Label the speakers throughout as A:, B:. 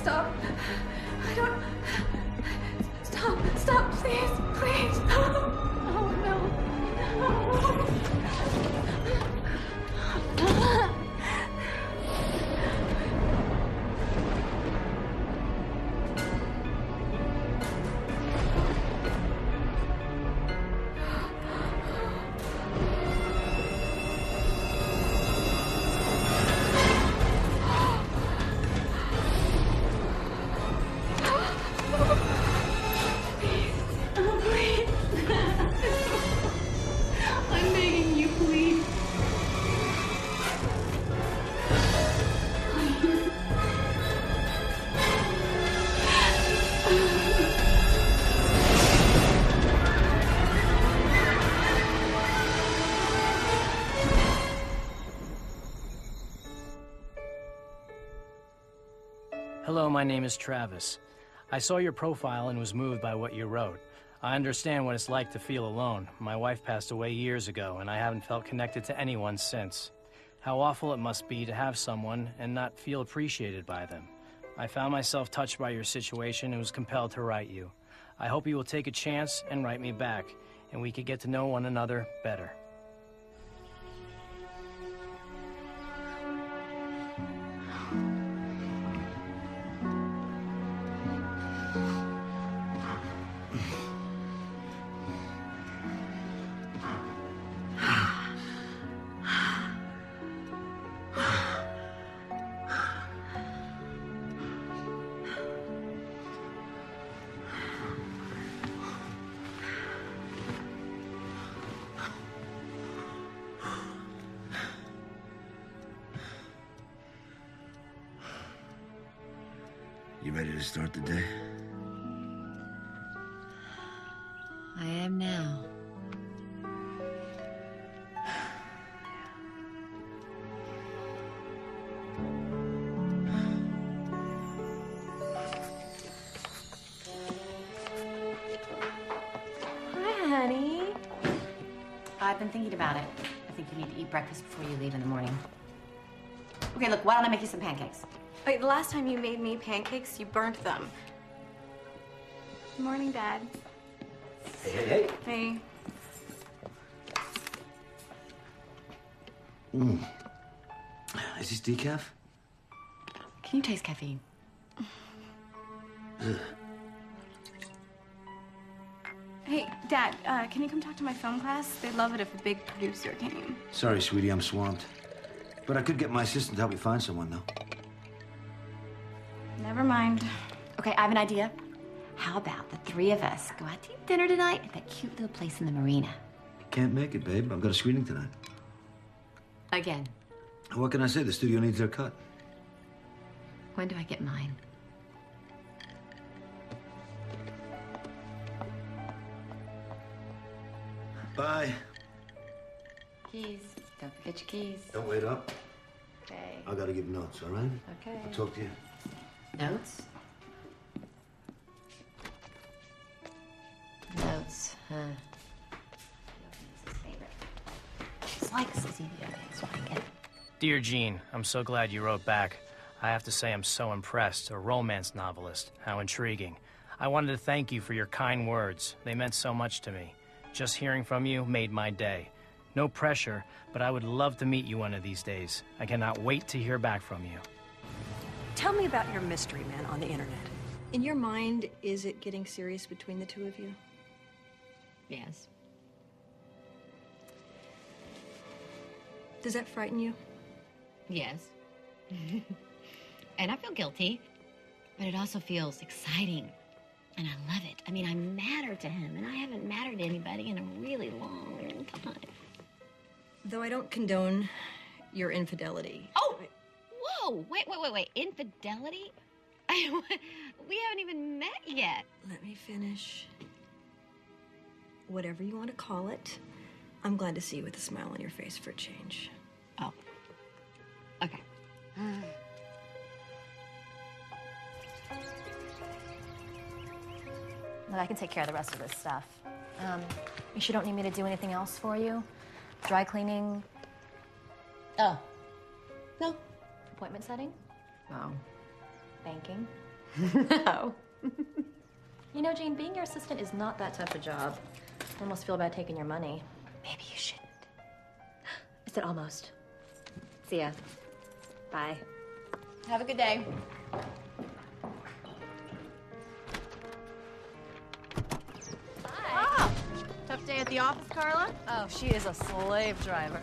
A: stop. I don't... Stop, please, please. Oh, no.
B: Hello, my name is Travis. I saw your profile and was moved by what you wrote. I understand what it's like to feel alone. My wife passed away years ago, and I haven't felt connected to anyone since. How awful it must be to have someone and not feel appreciated by them. I found myself touched by your situation and was compelled to write you. I hope you will take a chance and write me back, and we could get to know one another better.
C: You ready to start the day?
D: I am now.
A: Hi, honey.
D: I've been thinking about it. I think you need to eat breakfast before you leave in the morning. Okay, look, why don't I make you some pancakes?
A: Wait, the last time you made me pancakes, you burnt them. Good morning, Dad.
C: Hey.
A: Hey.
C: Is this decaf?
D: Can you taste caffeine?
A: Hey, Dad, can you come talk to my film class? They'd love it if a big producer came.
C: Sorry, sweetie, I'm swamped. But I could get my assistant to help you find someone, though.
A: Never mind.
D: Okay, I have an idea. How about the three of us go out to eat dinner tonight at that cute little place in the marina?
C: Can't make it, babe. I've got a screening tonight.
D: Again.
C: What can I say? The studio needs their cut.
D: When do I get mine?
C: Bye.
D: Keys. Don't forget your keys.
C: Don't wait up.
D: Okay.
C: I gotta give notes, all right?
D: Okay.
C: I'll talk to you.
D: Notes? Notes, huh? It's like Susie the other so I get it.
B: Dear Jean, I'm so glad you wrote back. I have to say I'm so impressed. A romance novelist. How intriguing. I wanted to thank you for your kind words. They meant so much to me. Just hearing from you made my day. No pressure, but I would love to meet you one of these days. I cannot wait to hear back from you.
E: Tell me about your mystery man on the internet. In your mind, is it getting serious between the two of you?
D: Yes.
E: Does that frighten you?
D: Yes. And I feel guilty, but it also feels exciting. And I love it. I mean, I matter to him, and I haven't mattered to anybody in a really long time.
E: Though I don't condone your infidelity.
D: Oh! Whoa! Wait. Infidelity? We haven't even met yet.
E: Let me finish. Whatever you want to call it, I'm glad to see you with a smile on your face for a change.
D: Oh. Okay.
F: Look, I can take care of the rest of this stuff. You sure don't need me to do anything else for you? Dry cleaning?
D: Oh. No.
F: Appointment setting?
D: Oh.
F: Banking?
D: No.
F: You know, Jane, being your assistant is not that tough a job. I almost feel bad taking your money.
D: Maybe you shouldn't.
F: I said almost. See ya. Bye.
D: Have a good day.
G: Ah, tough day at the office, Carla?
H: Oh, she is a slave driver.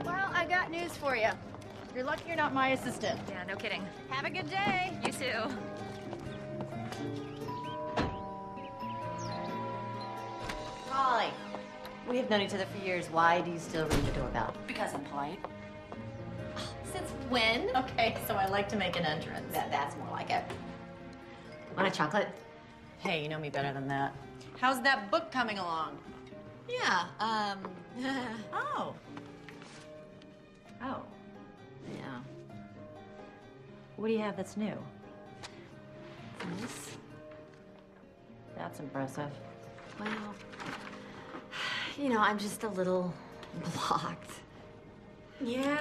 G: Well, I got news for you. You're lucky you're not my assistant.
H: Yeah, no kidding.
G: Have a good day.
H: You too.
D: Molly, we have known each other for years. Why do you still ring the doorbell?
H: Because I'm polite.
D: Since when?
H: Okay, so I like to make an entrance.
D: That's more like it. Want a chocolate?
H: Hey, you know me better than that.
G: How's that book coming along?
D: Yeah,
H: Oh. Oh.
D: yeah.
H: What do you have that's new?
D: This?
H: That's impressive.
D: Well, you know, I'm just a little blocked.
H: Yeah.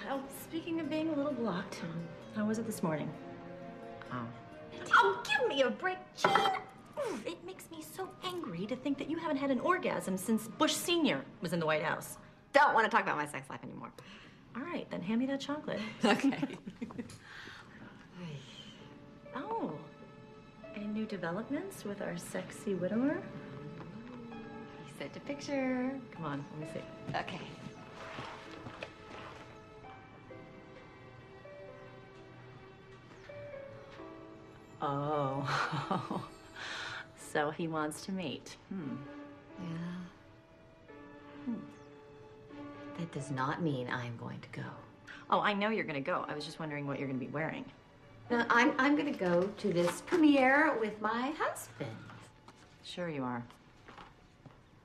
H: Oh, speaking of being a little blocked, how was it this morning? Oh, give me a break, Jean! Ooh, it makes me so angry to think that you haven't had an orgasm since Bush Sr. was in the White House.
D: Don't want to talk about my sex life anymore.
H: All right, then hand me that chocolate.
D: Okay.
H: Oh, any new developments with our sexy widower?
D: You sent a picture.
H: Come on, let me see.
D: Okay.
H: Oh, so he wants to mate.
D: Yeah. That does not mean I'm going to go.
H: Oh, I know you're gonna go. I was just wondering what you're gonna be wearing.
D: No, I'm going to go to this premiere with my husband.
H: Sure you are.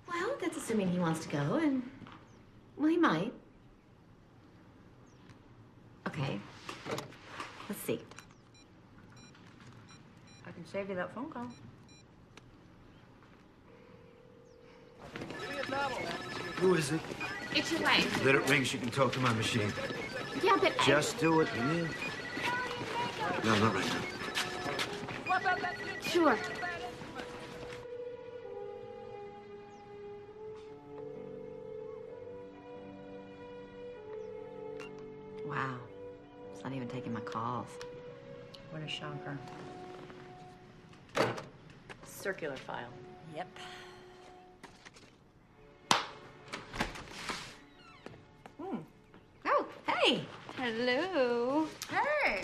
D: Well, that's assuming he wants to go, and well, he might. Okay. Let's see.
H: I can save you that phone call.
C: Who is it?
D: It's your wife.
C: Let it ring. She can talk to my machine.
D: Yeah, but
C: Just do it. Yeah. No, not right now.
D: sure. Wow. It's not even taking my calls.
H: What a shocker. Circular file.
G: Yep.
D: Oh, hey.
A: Hello.
G: Hey.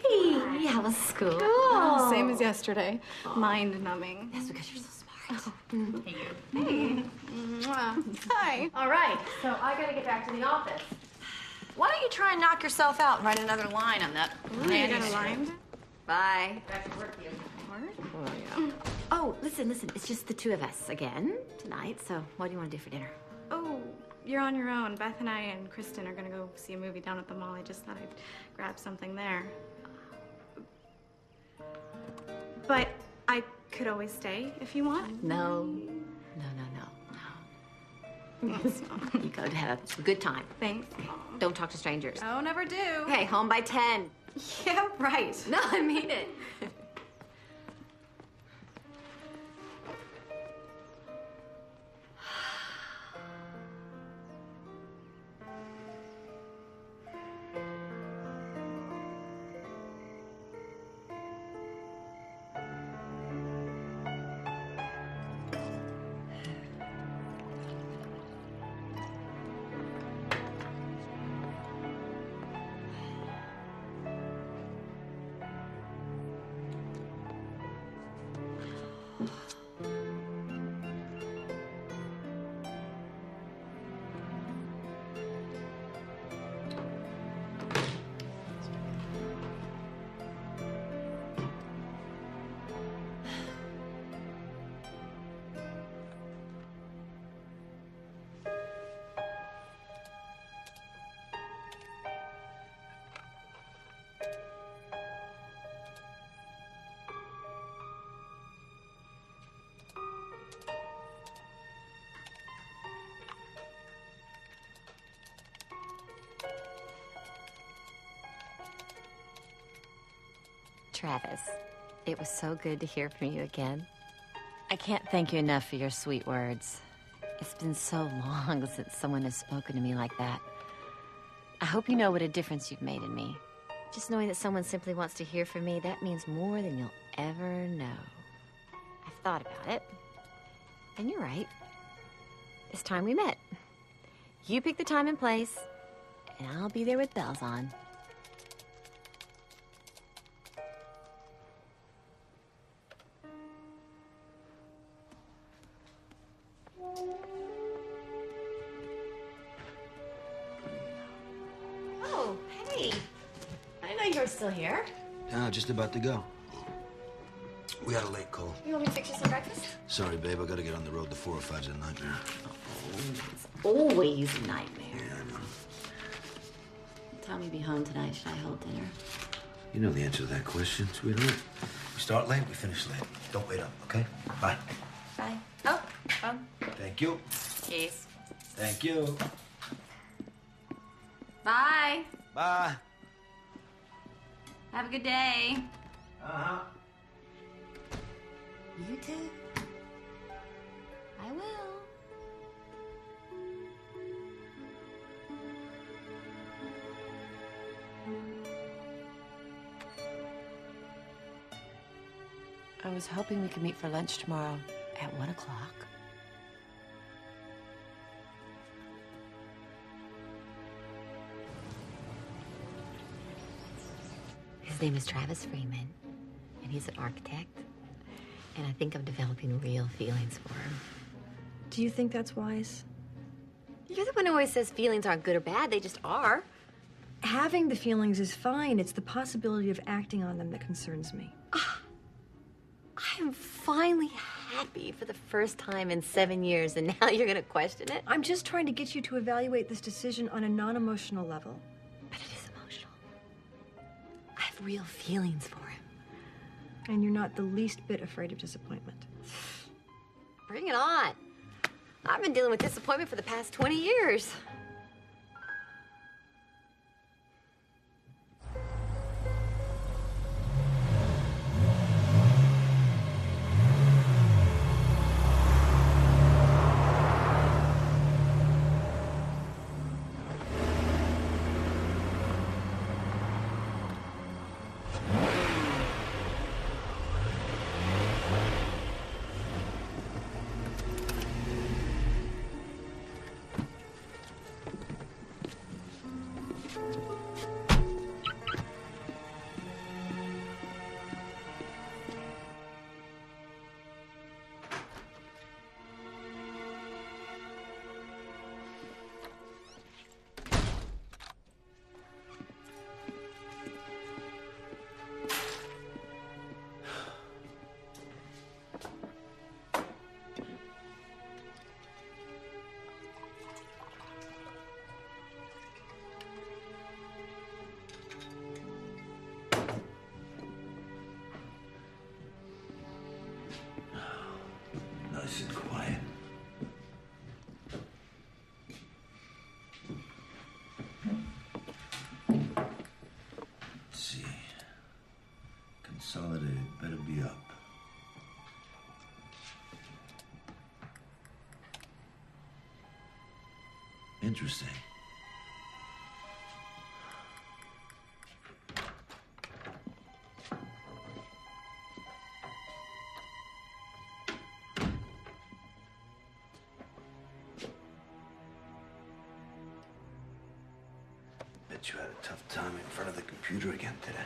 D: Hey. How was school?
A: Oh, same as yesterday. Mind numbing.
D: That's because you're so smart.
A: Mwah. Hi.
H: All right, so I gotta get back to the office. Why don't you try and knock yourself out and write another line on that
A: Ooh, you got a
H: manuscript?
A: line?
D: Bye.
H: Back to work, you.
D: Oh, listen. It's just the two of us again tonight. So what do you want to do for dinner?
A: Oh, you're on your own. Beth and I and Kristen are gonna go see a movie down at the mall. I just thought I'd grab something there. But I could always stay if you want.
D: No. You go to have a good time.
A: Thanks.
D: Don't talk to strangers.
A: Oh, never do.
D: Okay, home by 10.
A: Yeah, right.
D: No, I mean it. Travis, it was so good to hear from you again. I can't thank you enough for your sweet words. It's been so long since someone has spoken to me like that. I hope you know what a difference you've made in me. Just knowing that someone simply wants to hear from me, that means more than you'll ever know. I've thought about it, and you're right. It's time we met. You pick the time and place, and I'll be there with bells on. Oh, hey. I didn't know you were still here.
C: Yeah, just about to go. We had a late call.
D: You want me to fix you some breakfast?
C: Sorry, babe. I gotta get on the road. The 405's a nightmare.
D: It's always a nightmare.
C: Yeah, I know.
D: Tell me be home tonight. Should I hold dinner?
C: You know the answer to that question, sweetheart. We start late, we finish late. Don't wait up, okay? Bye.
D: Bye. Oh, phone.
C: Thank you.
D: Keys.
C: Thank you.
D: Bye.
C: Bye.
D: Have a good day.
C: Uh-huh.
D: You too. I will. I was hoping we could meet for lunch tomorrow at 1 o'clock. His name is Travis Freeman, and he's an architect. And I think I'm developing real feelings for him.
E: Do you think that's wise?
D: You're the one who always says feelings aren't good or bad, they just are.
E: Having the feelings is fine. It's the possibility of acting on them that concerns me.
D: I am finally happy for the first time in 7 years, and now you're gonna question it?
E: I'm just trying to get you to evaluate this decision on a non-emotional level.
D: But it is emotional. I have real feelings for him.
E: And you're not the least bit afraid of disappointment.
D: Bring it on. I've been dealing with disappointment for the past 20 years.
C: Nice and quiet. Let's see. Consolidated better be up. Interesting. Bet you had a tough time in front of the computer again today.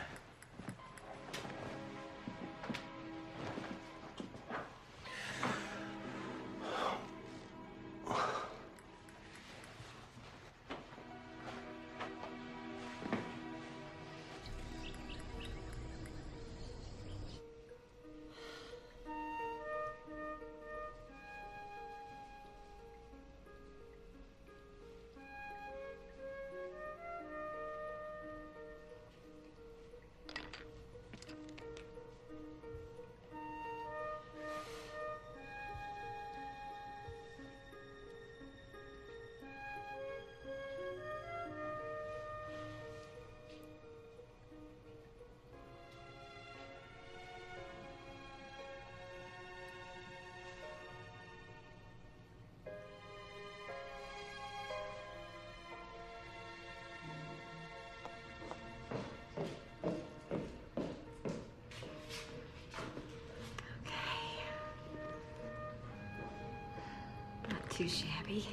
E: too shabby.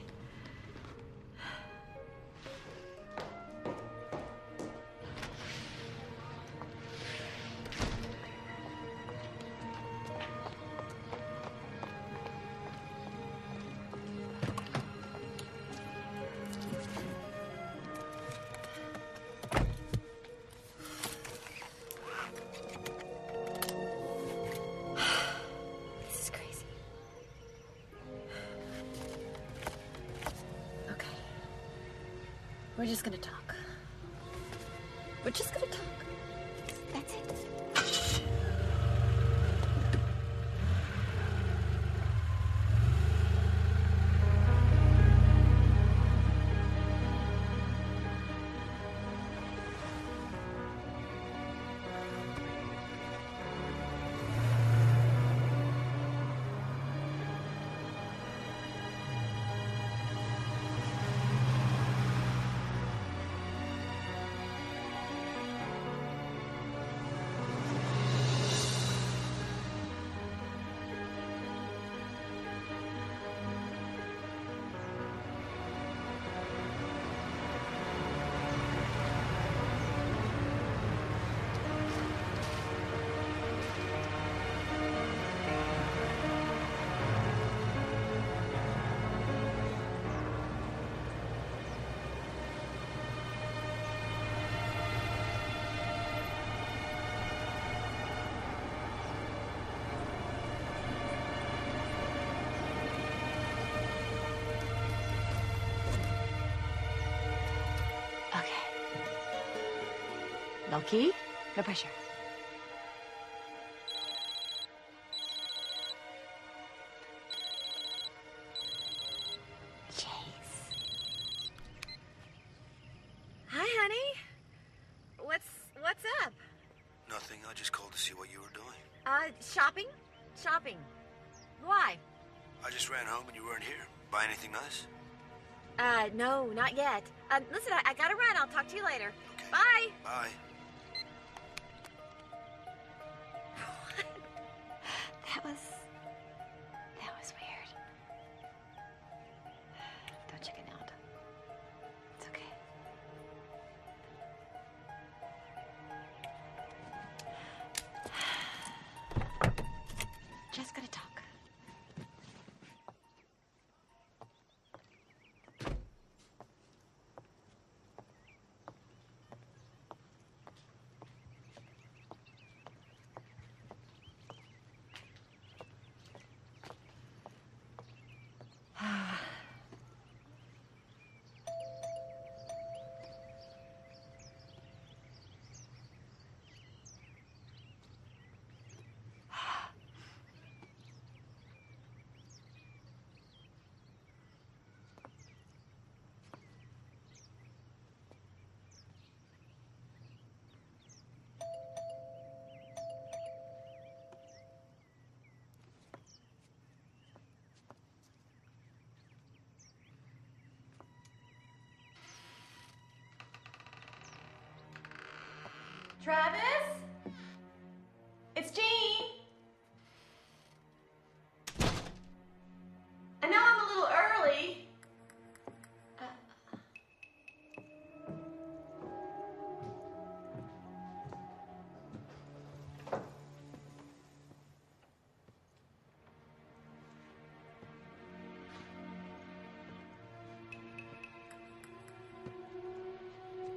E: This is crazy. Okay. We're just gonna talk. We're just gonna talk. That's it. No key, no pressure. Chase. Hi, honey. What's up?
C: Nothing. I just called to see what you were doing.
G: Shopping? Shopping. Why?
C: I just ran home and you weren't here. Buy anything nice?
G: No, not yet. Listen, I gotta run. I'll talk to you later.
C: Okay.
G: Bye.
C: Bye.
G: That was weird. Don't check it out. It's okay. Just gonna talk.
H: Travis? It's Jean. I know I'm a little early.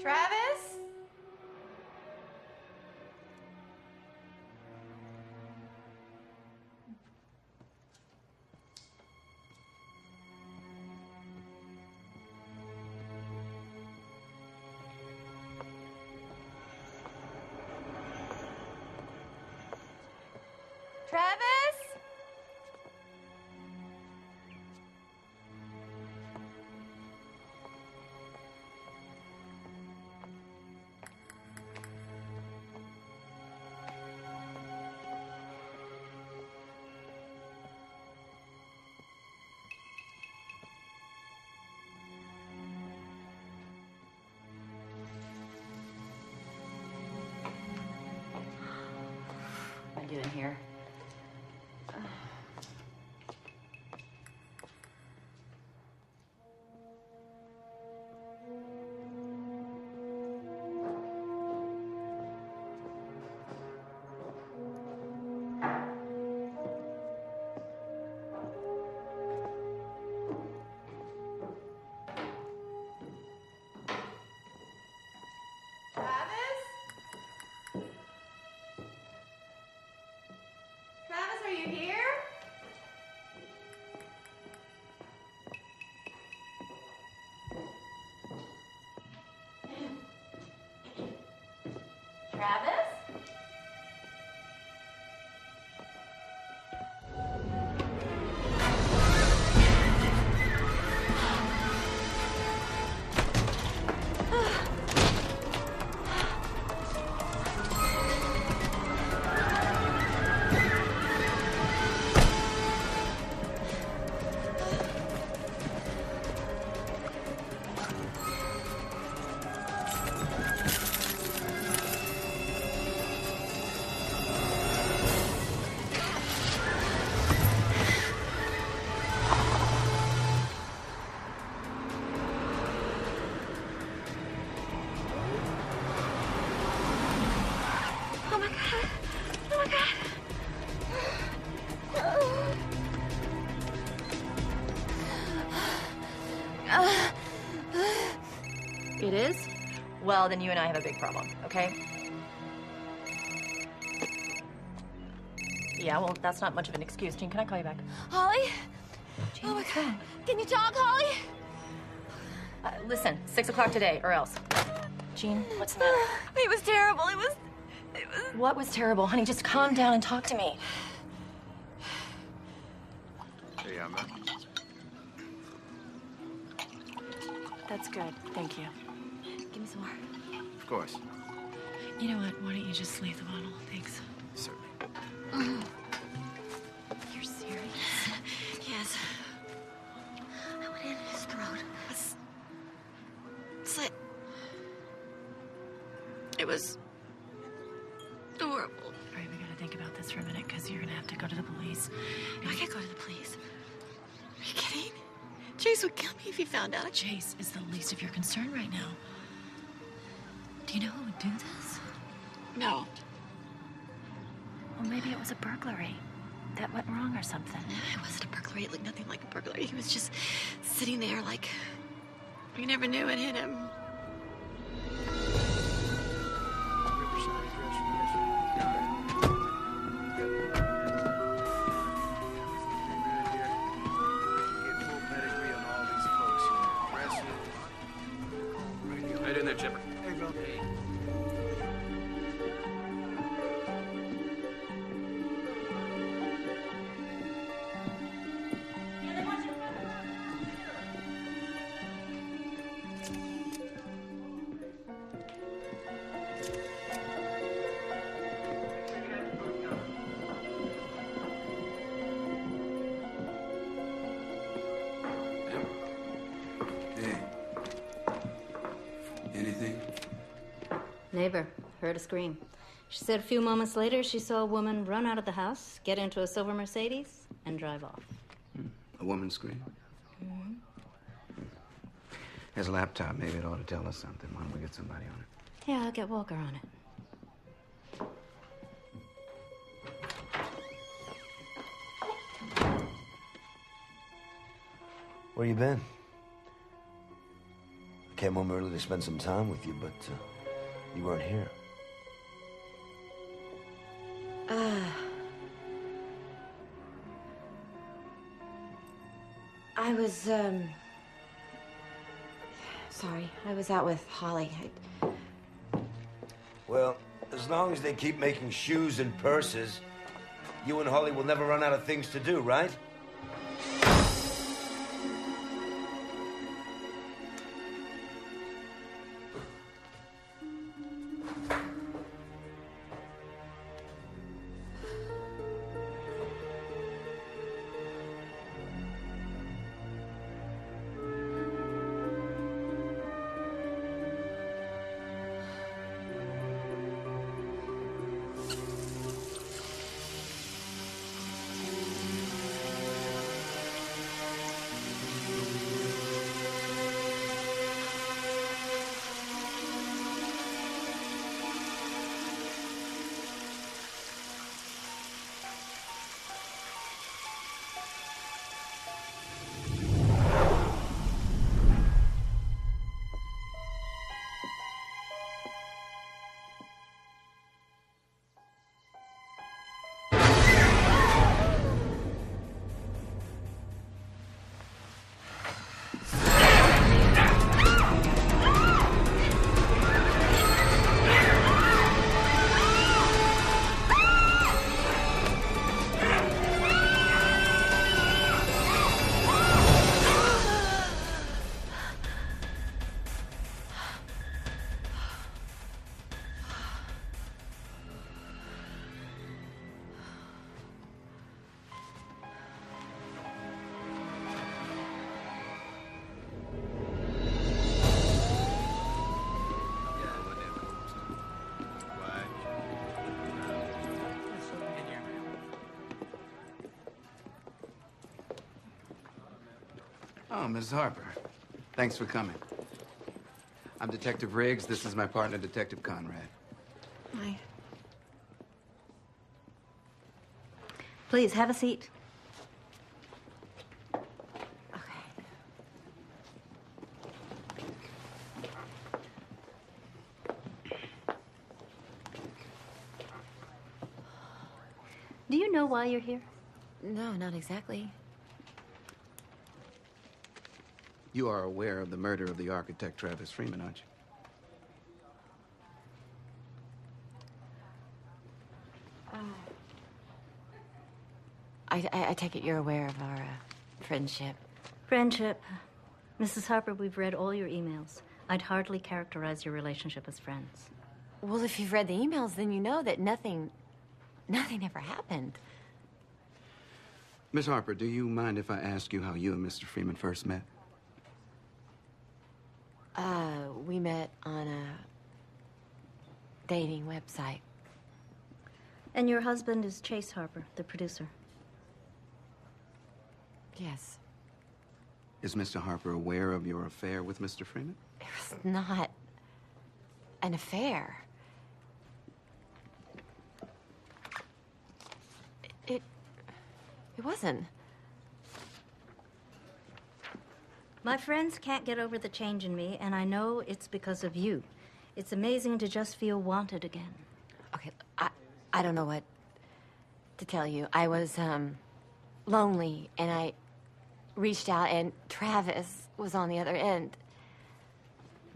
H: Travis? Travis?
G: What am I doing here?
H: It is? Well, then you and I have a big problem, okay? Yeah, well, that's not much of an excuse. Jean, can I call you back?
D: Holly?
H: Jean, what's wrong?
D: Can you talk, Holly?
H: Listen, 6 o'clock today, or else. Jean, what's the matter?
D: It was terrible. It was...
H: What was terrible? Honey, just calm down and talk to me.
I: Hey, Emma.
H: That's good. Thank you.
D: Give me some more.
I: Of course.
H: You know what? Why don't you just leave the bottle? Thanks.
I: Certainly.
D: You're serious? Yes. I went in his throat. Slit. It was horrible.
H: All right, we gotta think about this for a minute, because you're gonna have to go to the police.
D: I can't go to the police. Are you kidding? Chase would kill me if he found out.
H: Chase is the least of your concern right now. Do you know who would do this?
D: No.
H: Well, maybe it was a burglary that went wrong or something.
D: It wasn't a burglary. It looked nothing like a burglary. He was just sitting there like... We never knew it hit him.
I: How you doing there, Chipper? Hey, bro. Hey.
C: Hey. Anything?
J: Neighbor heard a scream. She said a few moments later she saw a woman run out of the house, get into a silver Mercedes, and drive off.
K: A woman scream?
J: Mm-hmm.
K: There's a laptop. Maybe it ought to tell us something. Why don't we get somebody on it?
J: Yeah, I'll get Walker on it.
C: Where you been? I came home early to spend some time with you, but you weren't here.
G: I was, sorry. I was out with Holly.
C: Well, as long as they keep making shoes and purses, you and Holly will never run out of things to do, right?
K: Oh, Ms. Harper. Thanks for coming. I'm Detective Riggs. This is my partner, Detective Conrad.
J: Hi. Please, have a seat. Do you know why you're here?
D: No, not exactly.
K: You are aware of the murder of the architect Travis Freeman, aren't you?
D: I take it you're aware of our friendship.
J: Friendship. Mrs. Harper, we've read all your emails. I'd hardly characterize your relationship as friends.
D: Well, if you've read the emails, then you know that nothing ever happened.
K: Miss Harper, do you mind if I ask you how you and Mr. Freeman first met?
D: We met on a dating website.
J: And your husband is Chase Harper, the producer.
D: Yes.
K: Is Mr. Harper aware of your affair with Mr. Freeman?
D: It was not an affair. It wasn't.
J: My friends can't get over the change in me, and I know it's because of you. It's amazing to just feel wanted again.
D: Okay, I don't know what to tell you. I was, lonely, and I reached out, and Travis was on the other end.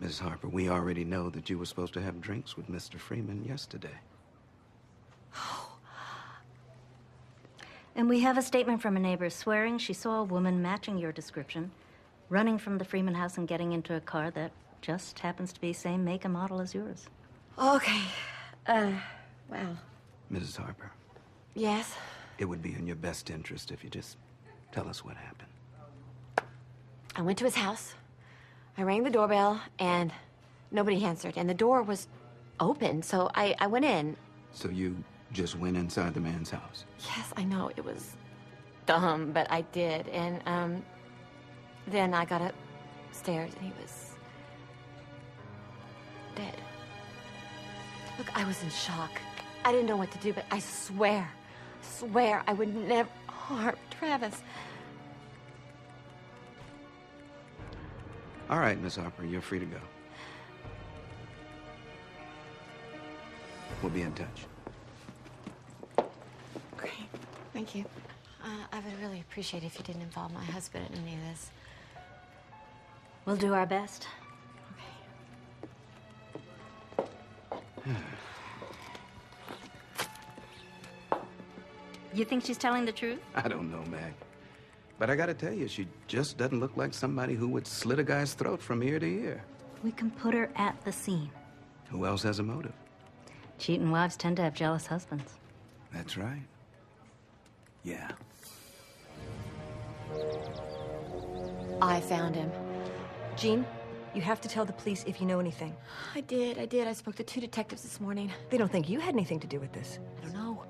K: Mrs. Harper, we already know that you were supposed to have drinks with Mr. Freeman yesterday.
J: And we have a statement from a neighbor swearing she saw a woman matching your description, running from the Freeman house and getting into a car that just happens to be same make and model as yours.
D: Okay. Wow.
K: Mrs. Harper.
D: Yes?
K: It would be in your best interest if you just tell us what happened.
D: I went to his house. I rang the doorbell, and nobody answered. And the door was open, so I went in.
K: So you just went inside the man's house?
D: Yes, I know. It was dumb, but I did. And, then I got upstairs, and he was dead. Look, I was in shock. I didn't know what to do, but I swear I would never harm Travis.
K: All right, Miss Harper, you're free to go. We'll be in touch.
D: Great. Thank you. I would really appreciate it if you didn't involve my husband in any of this.
J: We'll do our best. You think she's telling the truth?
K: I don't know, Mag. But I gotta tell you, she just doesn't look like somebody who would slit a guy's throat from ear to ear.
J: We can put her at the scene.
K: Who else has a motive?
J: Cheating wives tend to have jealous husbands.
K: That's right. Yeah.
D: I found him. Jean?
E: You have to tell the police if you know anything.
D: I did. I spoke to 2 detectives this morning.
E: They don't think you had anything to do with this.
D: I don't know.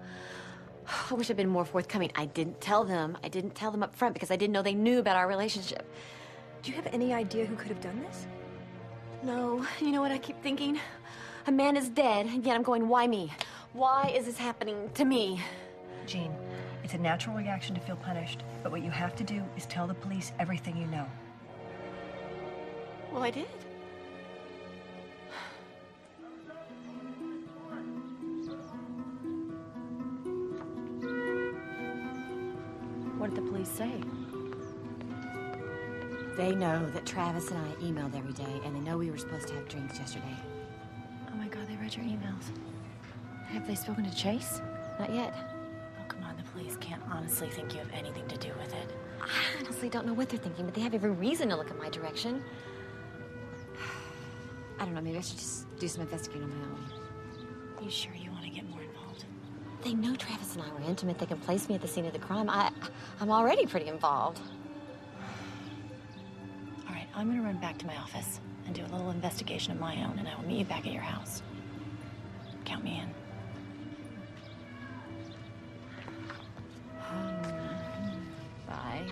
D: I wish I'd been more forthcoming. I didn't tell them. I didn't tell them up front because I didn't know they knew about our relationship.
E: Do you have any idea who could have done this?
D: No. You know what I keep thinking? A man is dead, and yet I'm going, why me? Why is this happening to me?
E: Jean, it's a natural reaction to feel punished, but what you have to do is tell the police everything you know.
D: Well, I did.
F: What did the police say?
D: They know that Travis and I emailed every day, and they know we were supposed to have drinks yesterday.
F: Oh my God, they read your emails. Have they spoken to Chase?
D: Not yet.
F: Oh, come on, the police can't honestly think you have anything to do with it.
D: I honestly don't know what they're thinking, but they have every reason to look in my direction. I don't know, maybe I should just do some investigating on my own.
F: You sure you want to get more involved?
D: They know Travis and I were intimate. They can place me at the scene of the crime. I'm already pretty involved.
F: All right, I'm going to run back to my office and do a little investigation of my own, and I will meet you back at your house. Count me in.
D: Bye.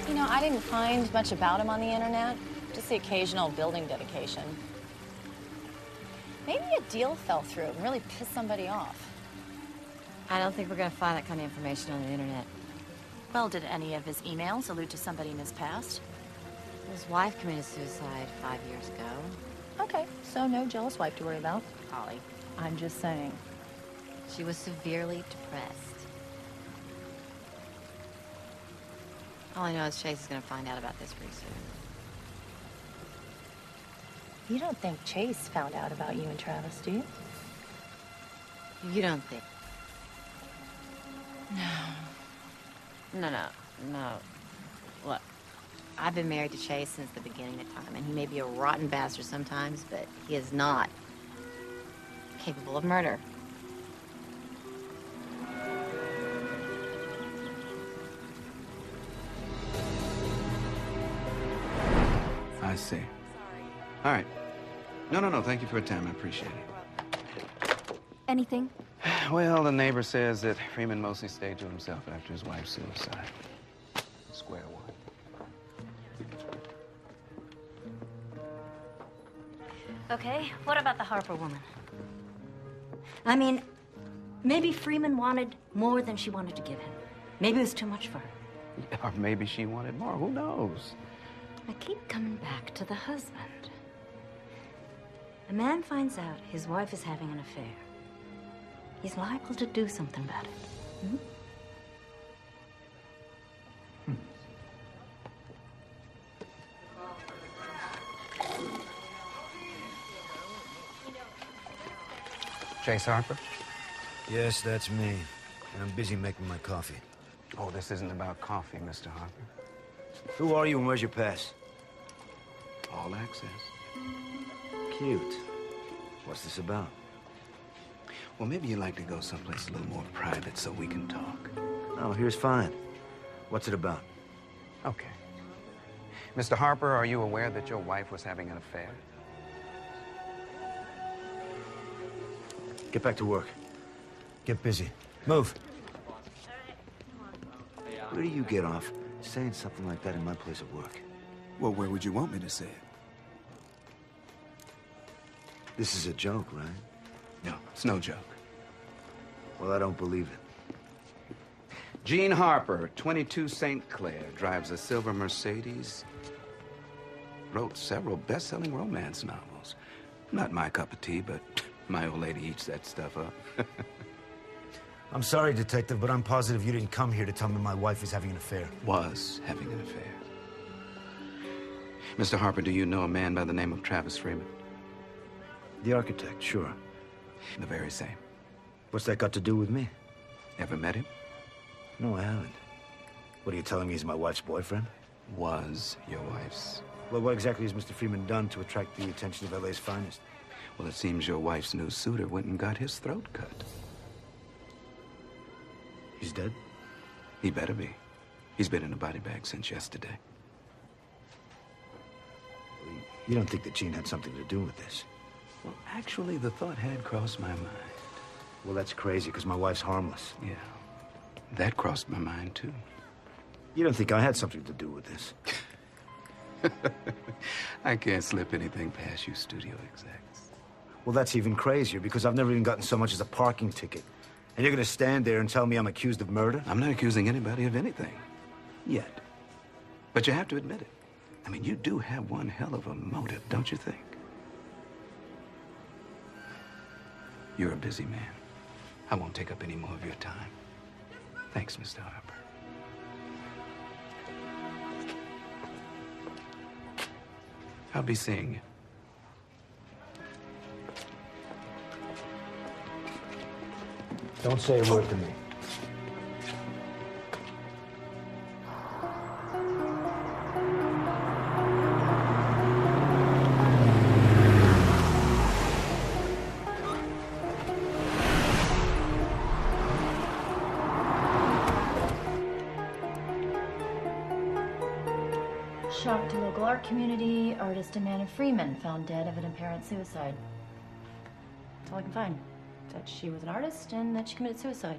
F: You know, I didn't find much about him on the internet. Just the occasional building dedication. Maybe a deal fell through and really pissed somebody off.
D: I don't think we're gonna find that kind of information on the internet.
F: Well, did any of his emails allude to somebody in his past?
D: His wife committed suicide 5 years ago.
F: Okay, so no jealous wife to worry about.
D: Holly.
F: I'm just saying.
D: She was severely depressed. All I know is Chase is gonna find out about this pretty soon.
F: You don't think Chase found out about you and Travis, do you?
D: You don't think? No. Look, I've been married to Chase since the beginning of time, and he may be a rotten bastard sometimes, but he is not capable of murder.
K: I see. All right. No. Thank you for your time. I appreciate it.
J: Anything?
K: Well, the neighbor says that Freeman mostly stayed to himself after his wife's suicide. Square one.
J: Okay, what about the Harper woman? I mean, maybe Freeman wanted more than she wanted to give him. Maybe it was too much for her.
K: Or maybe she wanted more. Who knows?
J: I keep coming back to the husband. A man finds out his wife is having an affair. He's liable to do something about it. Hmm?
K: Chase Harper?
C: Yes, that's me. And I'm busy making my coffee.
K: Oh, this isn't about coffee, Mr. Harper.
C: Who are you and where's your pass?
K: All access.
C: Cute. What's this about?
K: Well, maybe you'd like to go someplace a little more private so we can talk.
C: Oh, here's fine. What's it about?
K: Okay. Mr. Harper, are you aware that your wife was having an affair?
C: Get back to work. Get busy. Move. Where do you get off saying something like that in my place of work?
K: Well, where would you want me to say it?
C: This is a joke, right?
K: No, it's no joke.
C: Well, I don't believe it.
K: Gene Harper, 22 St. Clair, drives a silver Mercedes. Wrote several best-selling romance novels. Not my cup of tea, but my old lady eats that stuff up.
C: I'm sorry, Detective, but I'm positive you didn't come here to tell me my wife is having an affair.
K: Was having an affair. Mr. Harper, do you know a man by the name of Travis Freeman?
C: The architect, sure.
K: The very same.
C: What's that got to do with me?
K: Ever met him?
C: No, I haven't. What are you telling me, he's my wife's boyfriend?
K: Was your wife's.
C: Well, what exactly has Mr. Freeman done to attract the attention of LA's finest?
K: Well, it seems your wife's new suitor went and got his throat cut.
C: He's dead?
K: He better be. He's been in a body bag since yesterday.
C: You don't think that Gene had something to do with this?
K: Well, actually, the thought had crossed my mind.
C: Well, that's crazy, because my wife's harmless.
K: Yeah. That crossed my mind, too.
C: You don't think I had something to do with this?
K: I can't slip anything past you studio execs.
C: Well, that's even crazier, because I've never even gotten so much as a parking ticket. And you're gonna stand there and tell me I'm accused of murder?
K: I'm not accusing anybody of anything. Yet. But you have to admit it. I mean, you do have one hell of a motive, don't you think? You're a busy man. I won't take up any more of your time. Thanks, Mr. Harper. I'll be seeing you.
C: Don't say a word to me.
F: Shock to local art community, artist Amanda Freeman found dead of an apparent suicide. That's all I can find. That she was an artist and that she committed suicide.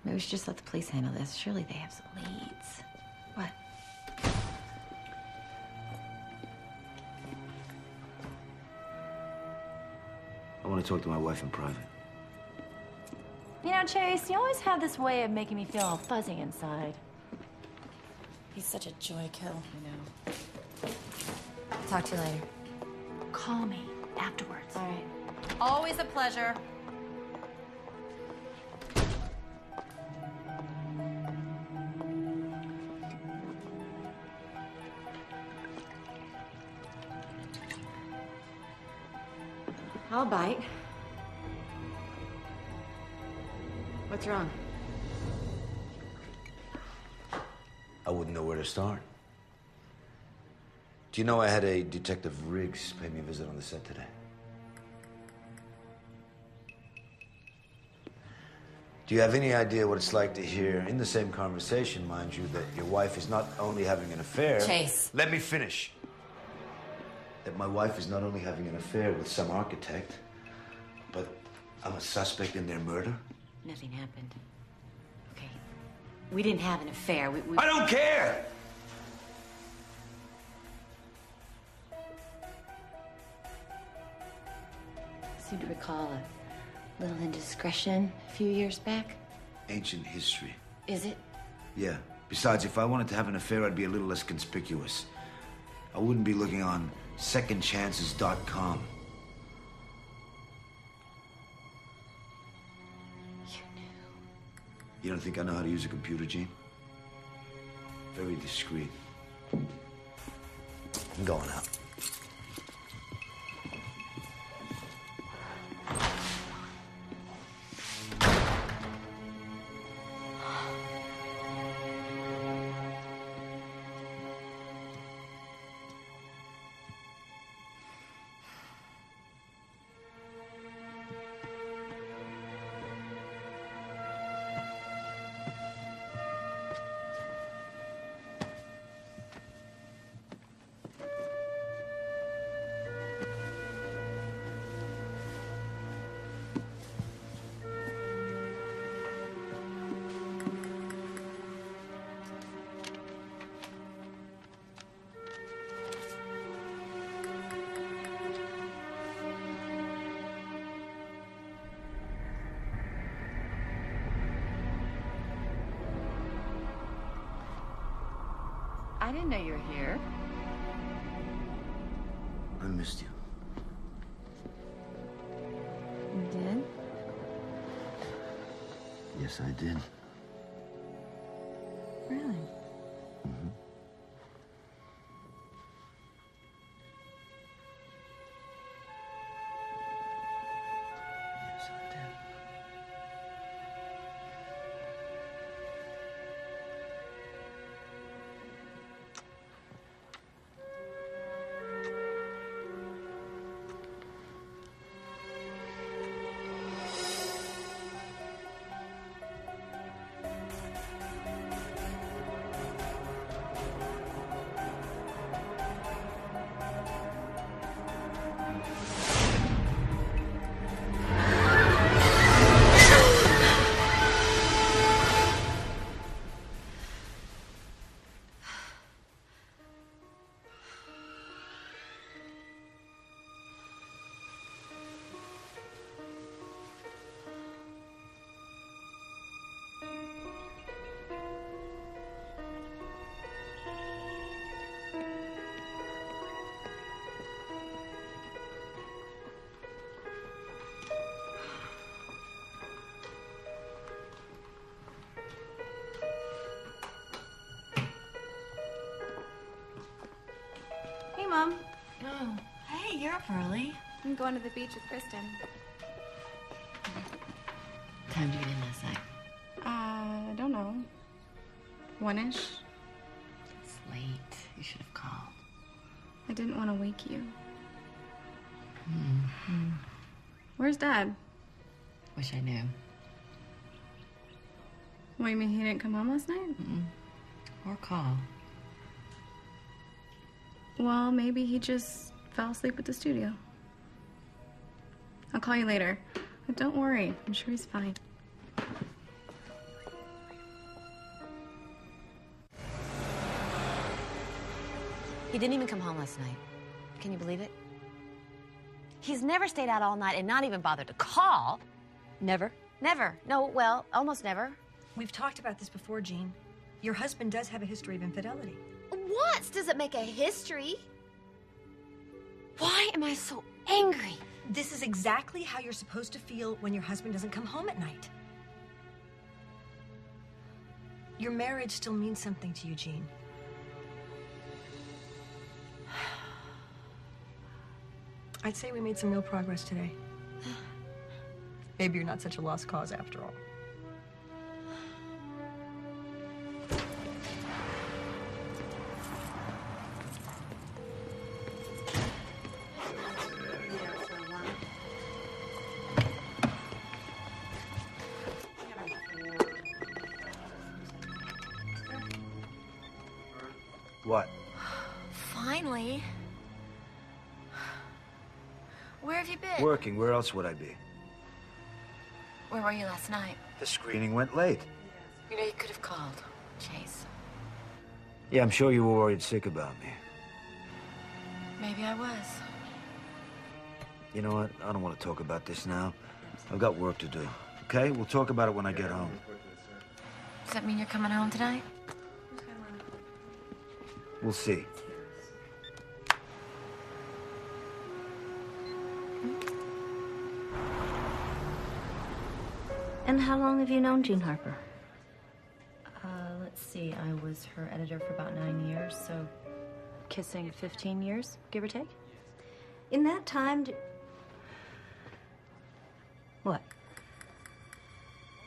D: Maybe we should just let the police handle this. Surely they have some leads. What?
C: I want to talk to my wife in private.
F: You know, Chase, you always have this way of making me feel all fuzzy inside.
H: He's such a joy kill.
J: I know. Talk to you later.
F: Call me afterwards.
J: All right.
H: Always a pleasure.
J: I'll bite. What's wrong?
C: I wouldn't know where to start. Do you know I had a Detective Riggs pay me a visit on the set today? Do you have any idea what it's like to hear, in the same conversation, mind you, that your wife is not only having an affair...
J: Chase.
C: Let me finish. That my wife is not only having an affair with some architect, but I'm a suspect in their murder?
J: Nothing happened. Okay. We didn't have an affair. We...
C: I don't care!
J: I seem to recall a little indiscretion a few years back.
C: Ancient history.
J: Is it?
C: Yeah. Besides, if I wanted to have an affair, I'd be a little less conspicuous. I wouldn't be looking on secondchances.com.
J: You knew.
C: You don't think I know how to use a computer, Gene? Very discreet. I'm going out.
F: I didn't know you were here.
C: I missed you.
F: You did?
C: Yes, I did.
F: Really?
C: Mm-hmm. Yes, I did.
A: Hey, Mom.
J: Oh, hey, you're up early.
A: I'm going to the beach with Kristen.
J: What time did you get in last night?
A: I don't know. 1-ish.
J: It's late. You should have called.
A: I didn't want to wake you.
J: Mm-hmm.
A: Where's Dad?
J: Wish I knew.
A: What, you mean he didn't come home last night?
J: Mm-mm. Or call.
A: Well, maybe he just fell asleep at the studio. I'll call you later. But don't worry, I'm sure he's fine.
G: He didn't even come home last night. Can you believe it? He's never stayed out all night and not even bothered to call.
E: Never?
G: Never. No, well, almost never.
E: We've talked about this before, Jean. Your husband does have a history of infidelity.
G: Once doesn't make a history. Why am I so angry?
E: This is exactly how you're supposed to feel when your husband doesn't come home at night. Your marriage still means something to you, Jean. I'd say we made some real progress today. Maybe you're not such a lost cause after all.
C: What?
G: Finally. Where have you been?
C: Working. Where else would I be?
G: Where were you last night?
C: The screening went late.
G: You know, you could have called, Chase.
C: Yeah, I'm sure you were worried sick about me.
G: Maybe I was.
C: You know what? I don't want to talk about this now. I've got work to do. Okay? We'll talk about it when I get home.
G: Does that mean you're coming home tonight?
C: We'll see.
F: And how long have you known Jean Harper? Let's see. I was her editor for about 9 years, so kissing 15 years, give or take. In that time, what?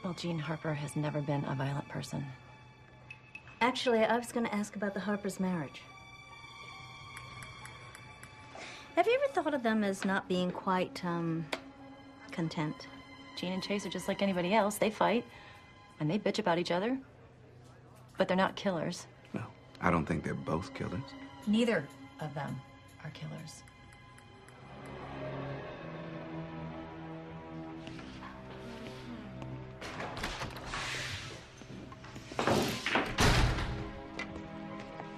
F: Well, Jean Harper has never been a violent person. Actually, I was going to ask about the Harper's marriage. Have you ever thought of them as not being quite, content? Jean and Chase are just like anybody else. They fight, and they bitch about each other. But they're not killers.
K: Well, I don't think they're both killers.
F: Neither of them are killers.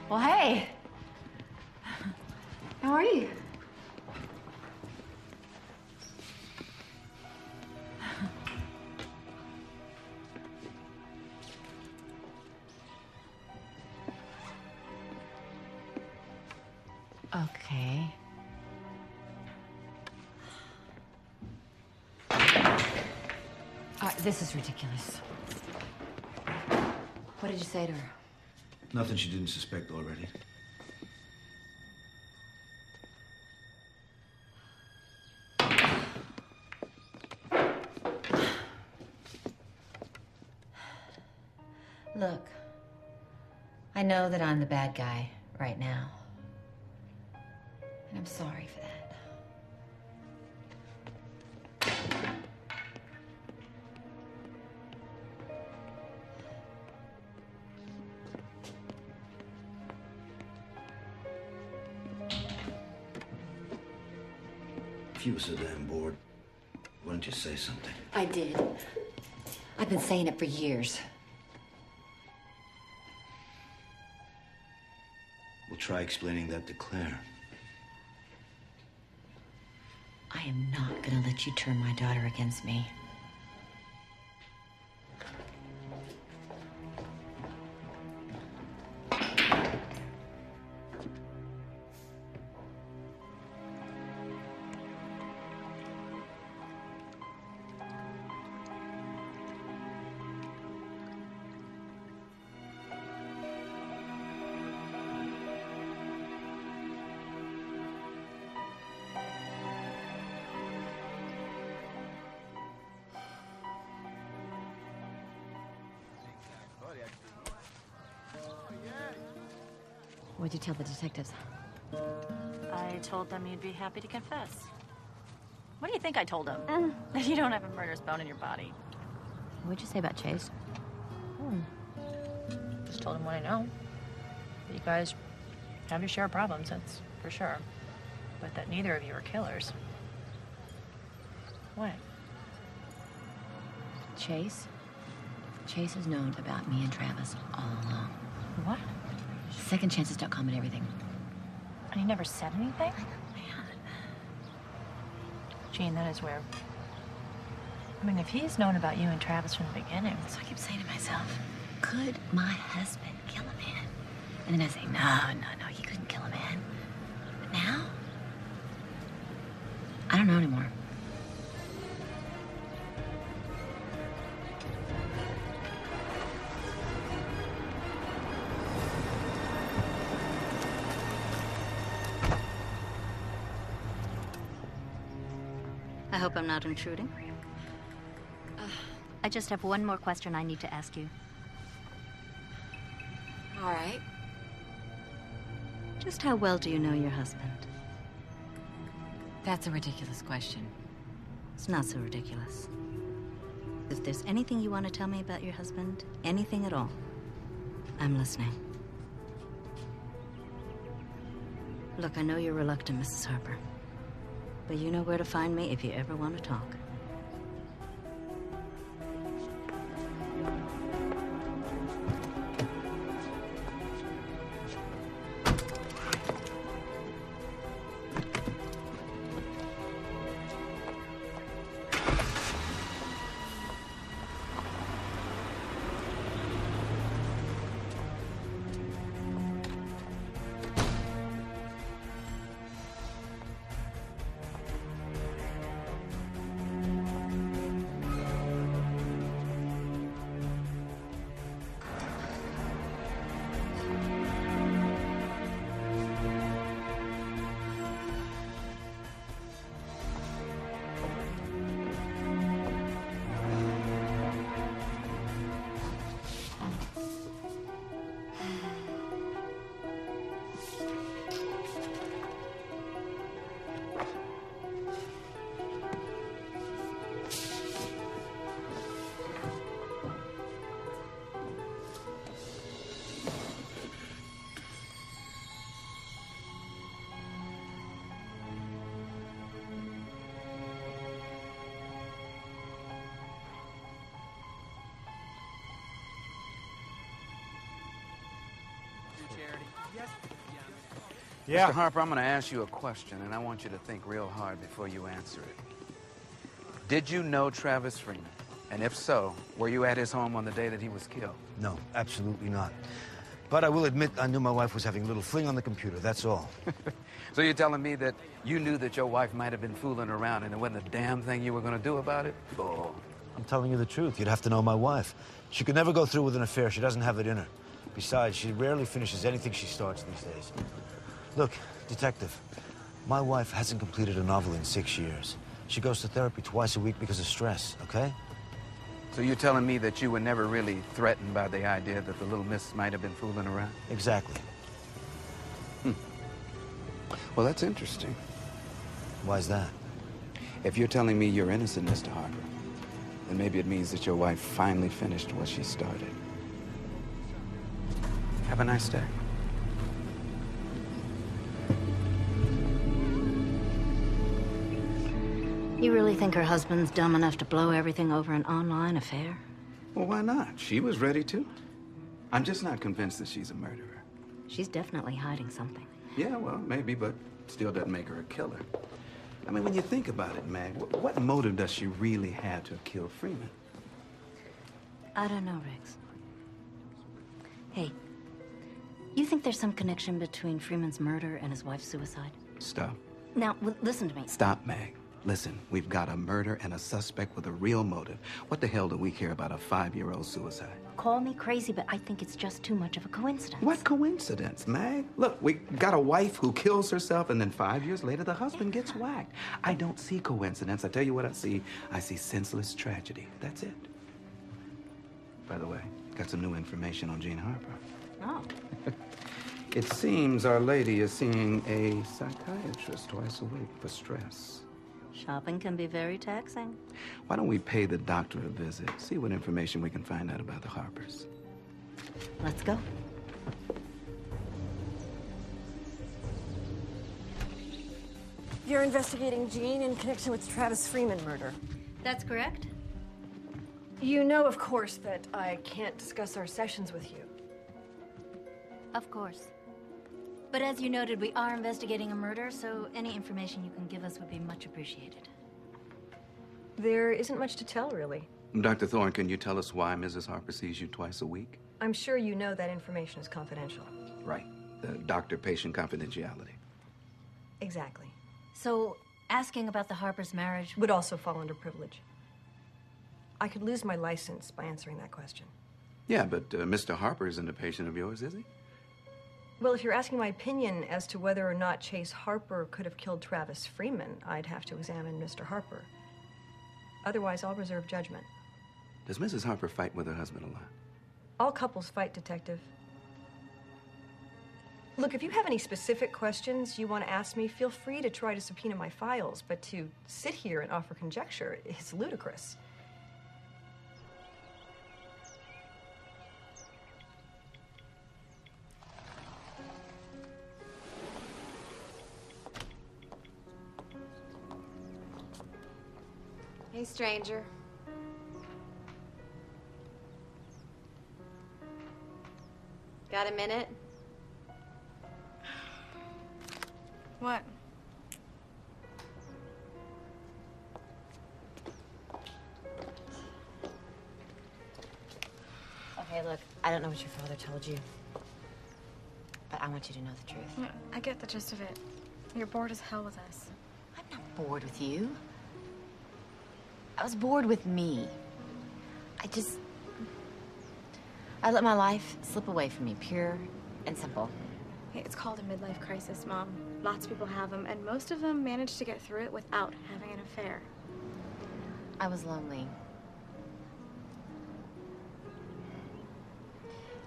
F: Well, hey. How are you?
D: Okay. This is ridiculous. What did you say to her?
C: Nothing she didn't suspect already.
D: Look, I know that I'm the bad guy right now. And I'm sorry for that.
C: If you were so damn bored, why don't you say something?
D: I did. I've been saying it for years.
C: We'll try explaining that to Claire.
D: I am not gonna let you turn my daughter against me. What'd you tell the detectives?
F: I told them you'd be happy to confess. What do you think I told them? That you don't have a murderous bone in your body.
D: What'd you say about Chase?
F: Just told him what I know. That you guys have your share of problems, that's for sure. But that neither of you are killers. What?
D: Chase? Chase has known about me and Travis all along.
F: What?
D: Second-chances.com and everything.
F: And he never said anything? Jean, that is weird.
L: I mean, if he's known about you and Travis from the beginning.
D: So I keep saying to myself, could my husband kill a man? And then I say, no, he couldn't kill a man. But now, I don't know anymore.
J: I hope I'm not intruding. I just have one more question I need to ask you.
D: All right.
J: Just how well do you know your husband?
D: That's a ridiculous question.
J: It's not so ridiculous. If there's anything you want to tell me about your husband, anything at all, I'm listening. Look, I know you're reluctant, Mrs. Harper. But you know where to find me if you ever want to talk.
K: Yeah. Mr. Harper, I'm going to ask you a question, and I want you to think real hard before you answer it. Did you know Travis Freeman? And if so, were you at his home on the day that he was killed?
C: No, absolutely not. But I will admit I knew my wife was having a little fling on the computer, that's all.
K: So you're telling me that you knew that your wife might have been fooling around and there wasn't a damn thing you were going to do about it? Bull.
C: I'm telling you the truth. You'd have to know my wife. She could never go through with an affair. She doesn't have it in her. Besides, she rarely finishes anything she starts these days. Look, detective, my wife hasn't completed a novel in 6 years. She goes to therapy twice a week because of stress, okay?
K: So you're telling me that you were never really threatened by the idea that the little miss might have been fooling around?
C: Exactly.
K: Well, that's interesting.
C: Why's that?
K: If you're telling me you're innocent, Mr. Harper, then maybe it means that your wife finally finished what she started. Have a nice day.
J: You really think her husband's dumb enough to blow everything over an online affair?
K: Well, why not? She was ready to. I'm just not convinced that she's a murderer.
J: She's definitely hiding something.
K: Yeah, well, maybe, but still doesn't make her a killer. I mean, when you think about it, Mag, what motive does she really have to kill Freeman?
J: I don't know, Riggs. Hey, you think there's some connection between Freeman's murder and his wife's suicide?
K: Stop.
J: Now, listen to me.
K: Stop, Mag. Listen, we've got a murder and a suspect with a real motive. What the hell do we care about a 5-year-old suicide?
J: Call me crazy, but I think it's just too much of a coincidence.
K: What coincidence, Mag? Look, we got a wife who kills herself, and then 5 years later, the husband gets whacked. I don't see coincidence. I tell you what I see. I see senseless tragedy. That's it. By the way, got some new information on Jean Harper.
J: Oh.
K: It seems Our Lady is seeing a psychiatrist twice a week for stress.
J: Shopping can be very taxing.
K: Why don't we pay the doctor a visit, see what information we can find out about the Harpers?
J: Let's go.
E: You're investigating Jean in connection with Travis Freeman murder.
J: That's correct.
E: You know, of course, that I can't discuss our sessions with you.
J: Of course. But as you noted, we are investigating a murder, so any information you can give us would be much appreciated.
E: There isn't much to tell, really.
K: Dr. Thorne, can you tell us why Mrs. Harper sees you twice a week?
E: I'm sure you know that information is confidential.
K: Right. The doctor-patient confidentiality.
E: Exactly.
F: So, asking about the Harper's marriage
E: would also fall under privilege. I could lose my license by answering that question.
K: Yeah, but Mr. Harper isn't a patient of yours, is he?
E: Well, if you're asking my opinion as to whether or not Chase Harper could have killed Travis Freeman, I'd have to examine Mr. Harper. Otherwise, I'll reserve judgment.
K: Does Mrs. Harper fight with her husband a lot?
E: All couples fight, Detective. Look, if you have any specific questions you want to ask me, feel free to try to subpoena my files, but to sit here and offer conjecture is ludicrous.
G: Hey, stranger. Got a minute?
A: What?
D: Okay, look, I don't know what your father told you, but I want you to know the truth.
A: Yeah, I get the gist of it. You're bored as hell with us.
D: I'm not bored with you. I was bored with me. I let my life slip away from me, pure and simple.
A: Hey, it's called a midlife crisis, Mom. Lots of people have them, and most of them manage to get through it without having an affair.
D: I was lonely.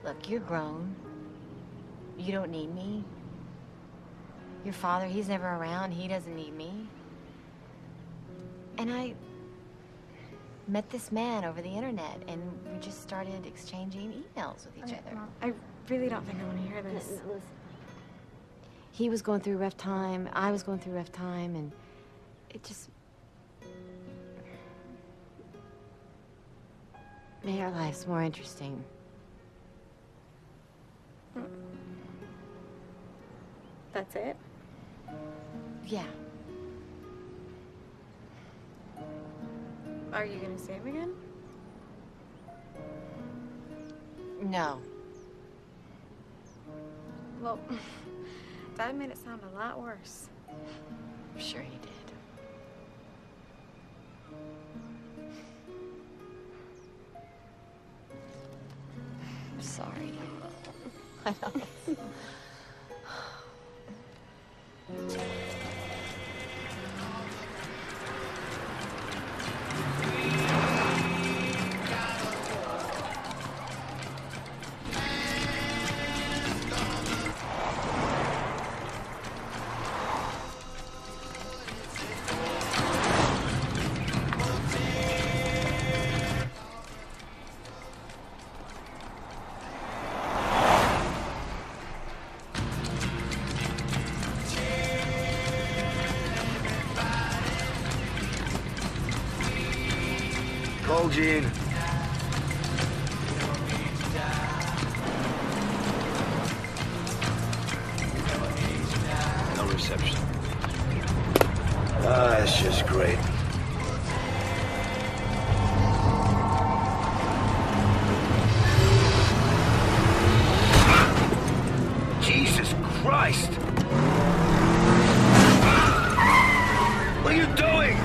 D: Look, you're grown. You don't need me. Your father, he's never around. He doesn't need me. And I met this man over the internet, and we just started exchanging emails with each other.
A: Mom, I really don't think I want to hear this.
D: Listen. He was going through a rough time. I was going through a rough time, and it just made our lives more interesting.
A: That's it?
D: Yeah.
A: Are you gonna see him again?
D: No.
A: Well, Dad made it sound a lot worse.
D: I'm sure he did. I'm sorry. I know.
C: Call Gene. No reception. Ah, that's just great. Jesus Christ! What are you doing?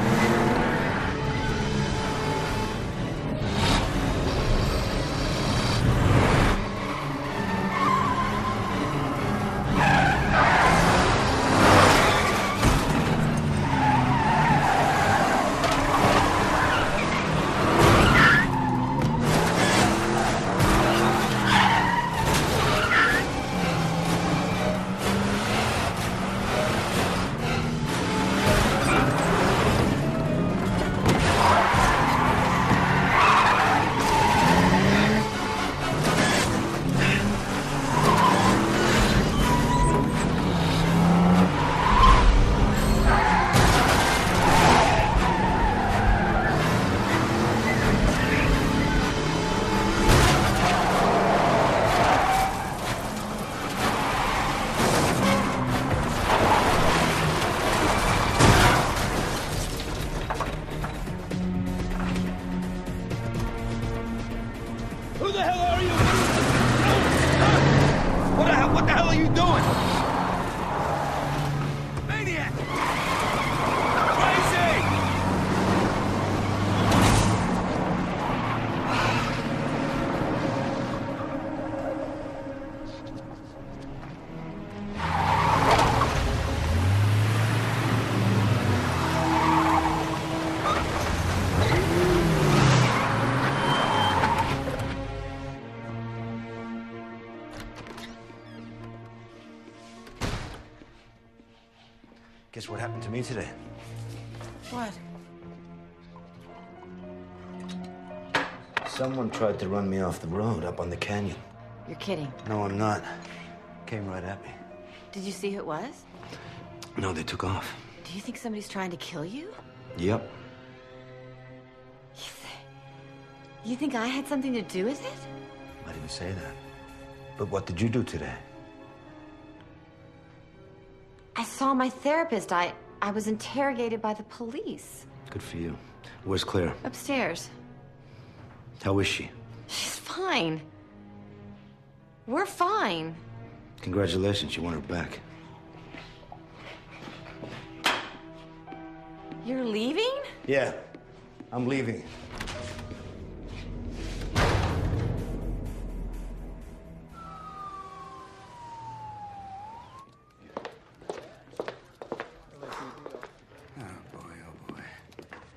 C: the hell are you? What the hell are you doing? Maniac! Crazy! Guess what happened to me today?
G: What?
C: Someone tried to run me off the road up on the canyon.
G: You're kidding.
C: No, I'm not. Came right at me.
G: Did you see who it was?
C: No, they took off.
G: Do you think somebody's trying to kill you?
C: Yep.
G: You think I had something to do with it?
C: I didn't say that. But what did you do today?
G: I saw my therapist. I was interrogated by the police.
C: Good for you. Where's Claire?
G: Upstairs.
C: How is she?
G: She's fine. We're fine.
C: Congratulations, you want her back.
G: You're leaving?
C: Yeah, I'm leaving.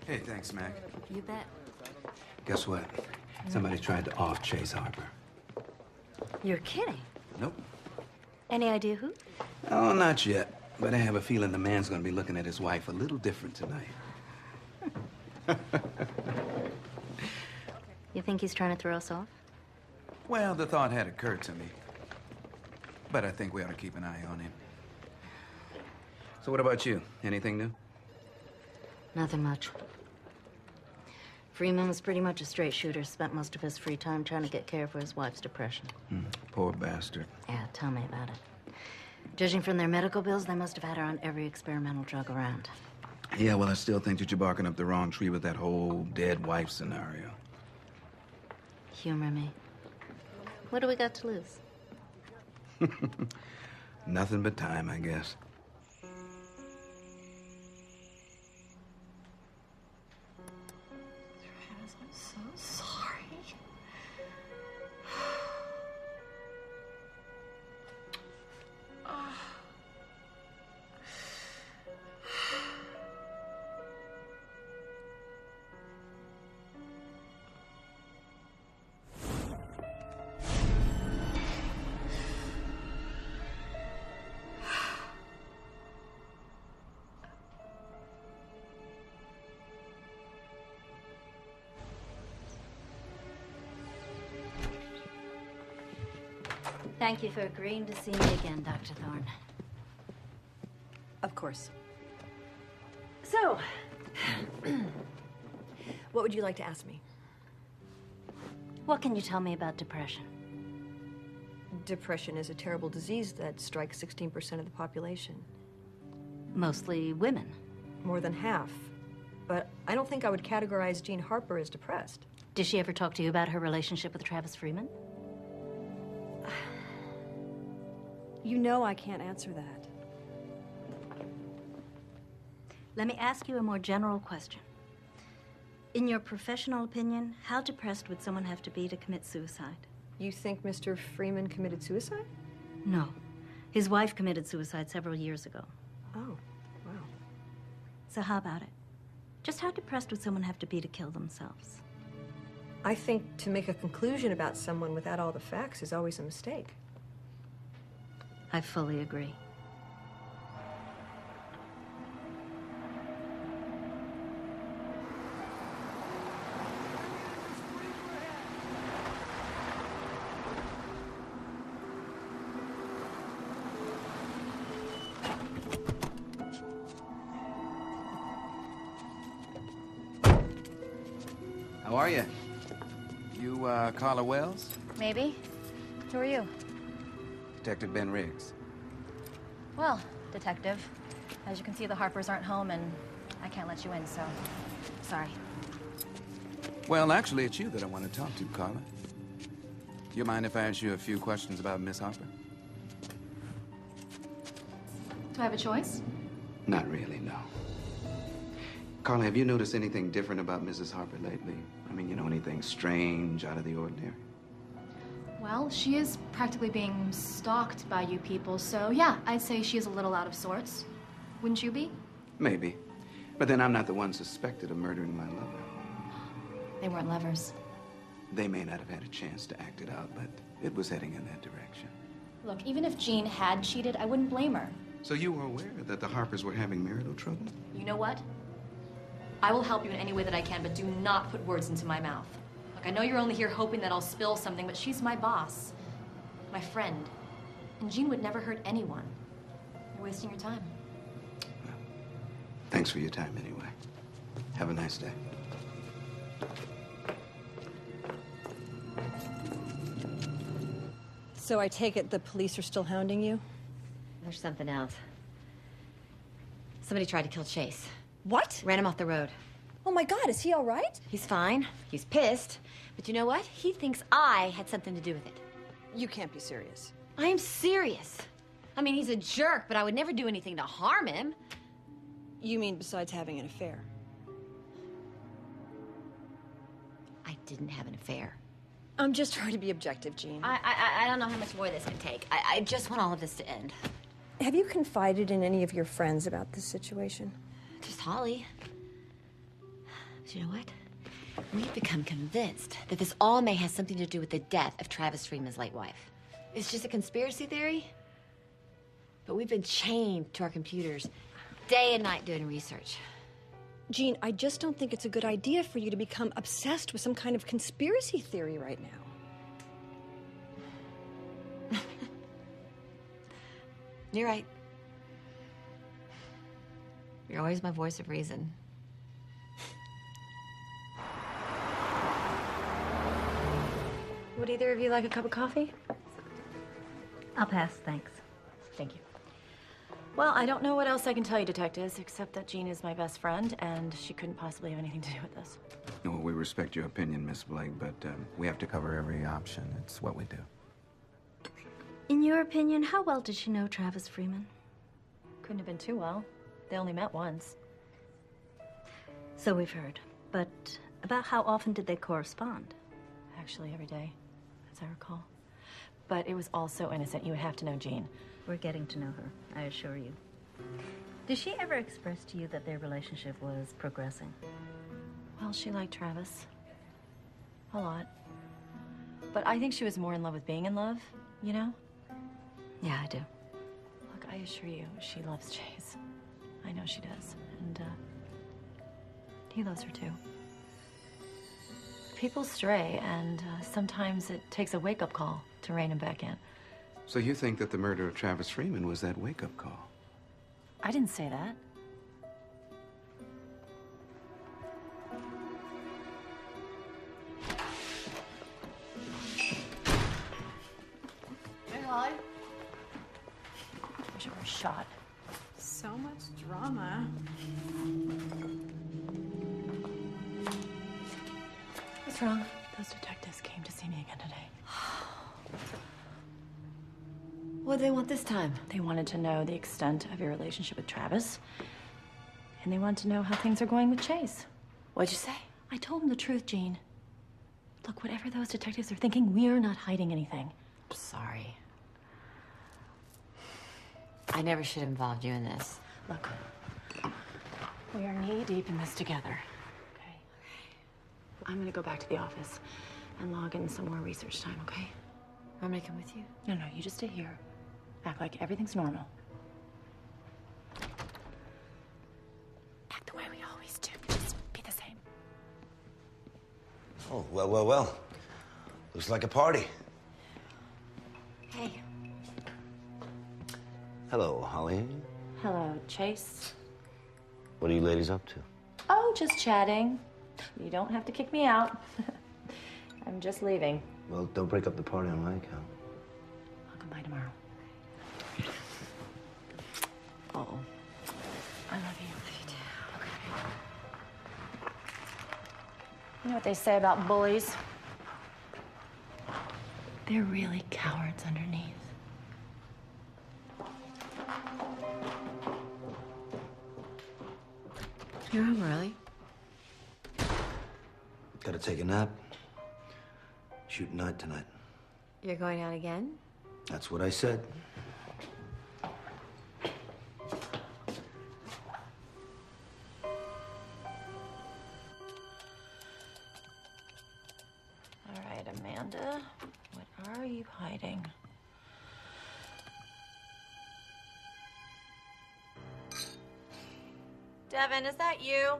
K: Hey, thanks, Mac.
J: You bet.
K: Guess what? Somebody tried to off-chase Harper.
J: You're kidding.
K: Nope.
J: Any idea who?
K: Oh, not yet. But I have a feeling the man's gonna be looking at his wife a little different tonight.
J: You think he's trying to throw us off?
K: Well, the thought had occurred to me. But I think we ought to keep an eye on him. So what about you? Anything new?
J: Nothing much. Freeman was pretty much a straight shooter. Spent most of his free time trying to get care for his wife's depression.
K: Poor bastard.
J: Yeah, tell me about it. Judging from their medical bills, they must have had her on every experimental drug around.
K: Yeah, well, I still think that you're barking up the wrong tree with that whole dead wife scenario.
J: Humor me. What do we got to lose?
K: Nothing but time, I guess.
H: I'm so sorry.
J: Thank you for agreeing to see me again, Dr. Thorne.
E: Of course. So, what would you like to ask me?
J: What can you tell me about depression?
E: Depression is a terrible disease that strikes 16% of the population.
J: Mostly women.
E: More than half. But I don't think I would categorize Jean Harper as depressed.
J: Did she ever talk to you about her relationship with Travis Freeman?
E: You know I can't answer that.
J: Let me ask you a more general question. In your professional opinion, how depressed would someone have to be to commit suicide?
E: You think Mr. Freeman committed suicide?
J: No. His wife committed suicide several years ago.
E: Oh, wow.
J: So how about it? Just how depressed would someone have to be to kill themselves?
E: I think to make a conclusion about someone without all the facts is always a mistake.
J: I fully agree.
K: How are you? You, Carla Wells?
L: Maybe. Who are you?
K: Detective Ben Riggs.
L: Well, detective, as you can see, the Harpers aren't home and I can't let you in, so sorry.
K: Well, actually, it's you that I want to talk to, Carla. You mind if I ask you a few questions about Miss Harper?
L: Do I have a choice?
K: Not really, no. Carla, have you noticed anything different about Mrs. Harper lately? I mean, you know, anything strange, out of the ordinary?
L: Well, she is practically being stalked by you people, so yeah, I'd say she is a little out of sorts. Wouldn't you be?
K: Maybe. But then I'm not the one suspected of murdering my lover.
L: They weren't lovers.
K: They may not have had a chance to act it out, but it was heading in that direction.
L: Look, even if Jean had cheated, I wouldn't blame her.
K: So you were aware that the Harpers were having marital trouble?
L: You know what? I will help you in any way that I can, but do not put words into my mouth. Look, I know you're only here hoping that I'll spill something, but she's my boss, my friend, and Jean would never hurt anyone. You're wasting your time.
K: Well, thanks for your time anyway. Have a nice day.
E: So I take it the police are still hounding you?
D: There's something else. Somebody tried to kill Chase.
E: What?
D: Ran him off the road.
E: Oh my God, is he all right?
D: He's fine. He's pissed. But you know what? He thinks I had something to do with it.
E: You can't be serious.
D: I am serious. I mean, he's a jerk, but I would never do anything to harm him.
E: You mean besides having an affair?
D: I didn't have an affair.
E: I'm just trying to be objective, Jean.
D: I don't know how much more this can take. I just want all of this to end.
E: Have you confided in any of your friends about this situation?
D: Just Holly. But you know what? We've become convinced that this all may have something to do with the death of Travis Freeman's late wife. It's just a conspiracy theory, but we've been chained to our computers day and night doing research.
E: Jean, I just don't think it's a good idea for you to become obsessed with some kind of conspiracy theory right now.
D: You're right. You're always my voice of reason.
F: Would either of you like a cup of coffee?
J: I'll pass, thanks.
F: Thank you. Well, I don't know what else I can tell you, detectives, except that Jean is my best friend, and she couldn't possibly have anything to do with this.
K: Well, we respect your opinion, Miss Blake, but we have to cover every option. It's what we do.
J: In your opinion, how well did she know Travis Freeman?
F: Couldn't have been too well. They only met once.
J: So we've heard. But about how often did they correspond?
F: Actually, every day, as I recall. But it was all so innocent. You would have to know Jean.
J: We're getting to know her, I assure you. Did she ever express to you that their relationship was progressing?
F: Well, she liked Travis. A lot. But I think she was more in love with being in love, you know?
J: Yeah, I do.
F: Look, I assure you, she loves Chase. I know she does. And, he loves her too. People stray, and sometimes it takes a wake-up call to rein him back in.
K: So you think that the murder of Travis Freeman was that wake-up call?
F: I didn't say that.
A: Hey, Holly.
F: Wish I were shot.
A: So much drama.
F: What's wrong? Those detectives came to see me again today.
D: What do they want this time?
F: They wanted to know the extent of your relationship with Travis. And they wanted to know how things are going with Chase.
D: What'd you say?
F: I told them the truth, Jean. Look, whatever those detectives are thinking, we're not hiding anything.
D: I'm sorry. I never should have involved you in this.
F: Look, we are knee-deep in this together, okay? I'm gonna go back to the office and log in some more research time, okay?
D: Want me to come with you?
F: No, you just stay here. Act like everything's normal. Act the way we always do. Just be the same.
C: Oh, well. Looks like a party.
D: Hey.
C: Hello, Holly.
F: Hello, Chase.
C: What are you ladies up to?
F: Oh, just chatting. You don't have to kick me out. I'm just leaving.
C: Well, don't break up the party on my account.
F: I'll come by tomorrow. Uh-oh. I love you. Okay. You know what they say about bullies? They're really cowards underneath.
M: You're home early.
C: Gotta take a nap. Shoot night tonight.
M: You're going out again?
C: That's what I said.
F: All right, Amanda, what are you hiding?
H: Devin, is that you?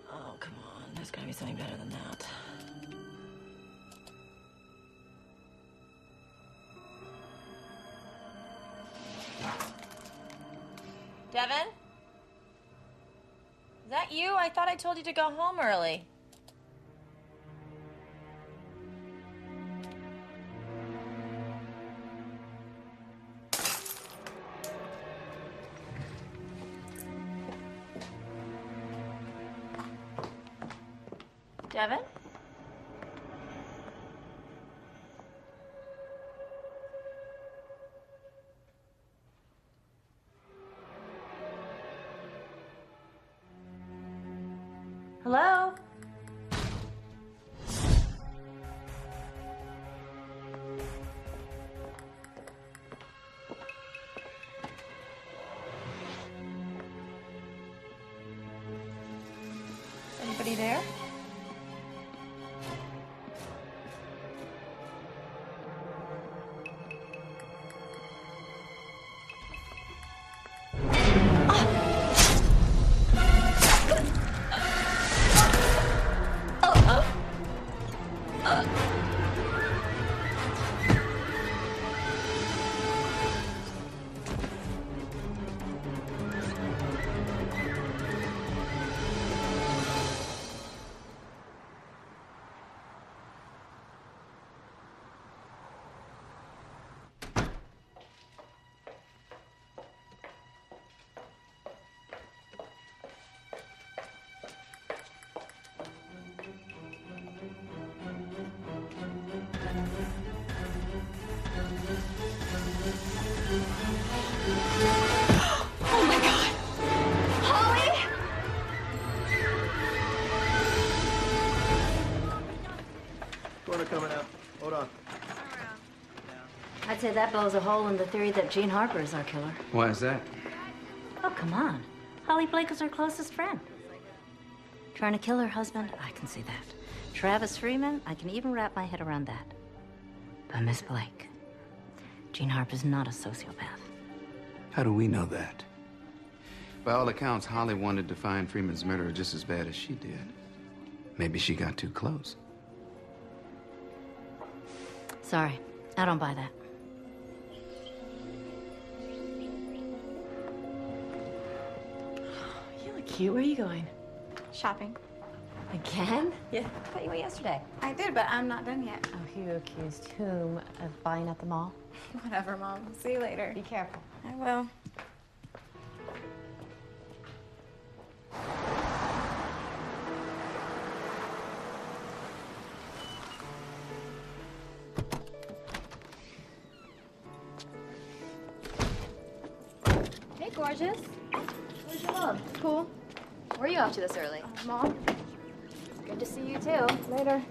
F: Oh, come on. There's gotta be something better than that.
H: Devin? Is that you? I thought I told you to go home early. Devin? Hello? Anybody there? Oh my God! Holly!
N: Corner coming out. Hold on.
J: I'd say that blows a hole in the theory that Jean Harper is our killer.
K: Why is that?
J: Oh, come on. Holly Blake is her closest friend. Trying to kill her husband, I can see that. Travis Freeman, I can even wrap my head around that. But Miss Blake, Jean Harper's not a sociopath.
K: How do we know that? By all accounts, Holly wanted to find Freeman's murderer just as bad as she did. Maybe she got too close.
J: Sorry, I don't buy that.
F: You look cute. Where are you going?
A: Shopping.
M: Again?
F: Yeah.
M: I thought you went yesterday.
A: I did, but I'm not done yet.
M: Oh, you accused whom of buying at the mall?
A: Whatever, Mom. See you later.
M: Be careful.
A: I will.
L: Hey, gorgeous. Where's your mom? Cool. Where are you off to this early?
A: Mom?
L: Good to see you, too.
A: Later.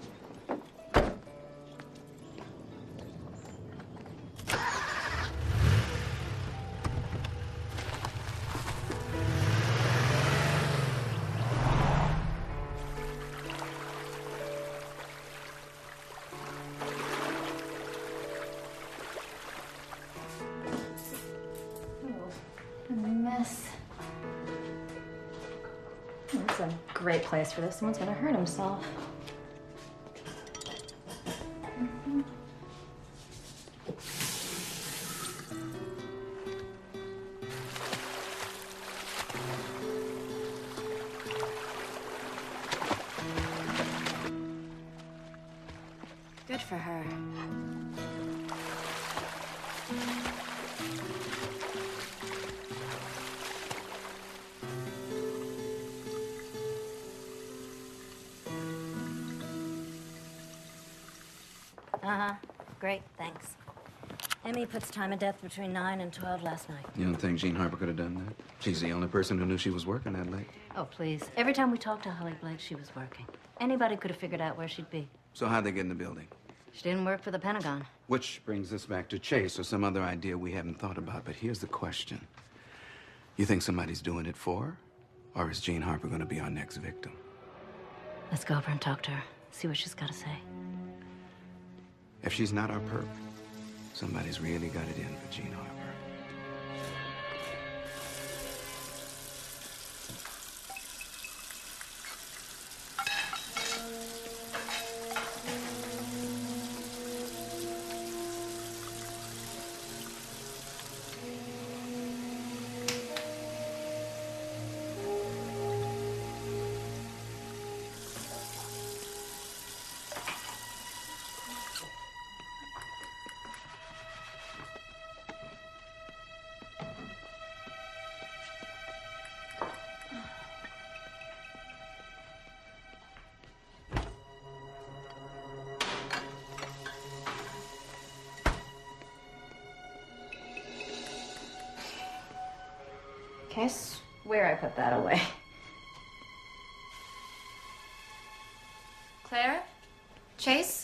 L: Mess. It's a great place for this. Someone's gonna hurt himself.
M: Good for her.
J: Uh-huh. Great, thanks. Emmy puts time of death between 9 and 12 last night.
K: You don't think Jean Harper could have done that? She's the only person who knew she was working that late.
J: Oh, please. Every time we talked to Holly Blake, she was working. Anybody could have figured out where she'd be.
K: So how'd they get in the building?
J: She didn't work for the Pentagon.
K: Which brings us back to Chase or some other idea we haven't thought about. But here's the question. You think somebody's doing it for her? Or is Jean Harper going to be our next victim?
J: Let's go over and talk to her. See what she's got to say.
K: If she's not our perp, somebody's really got it in for Jean Harper.
F: I swear I put that away.
L: Claire? Chase?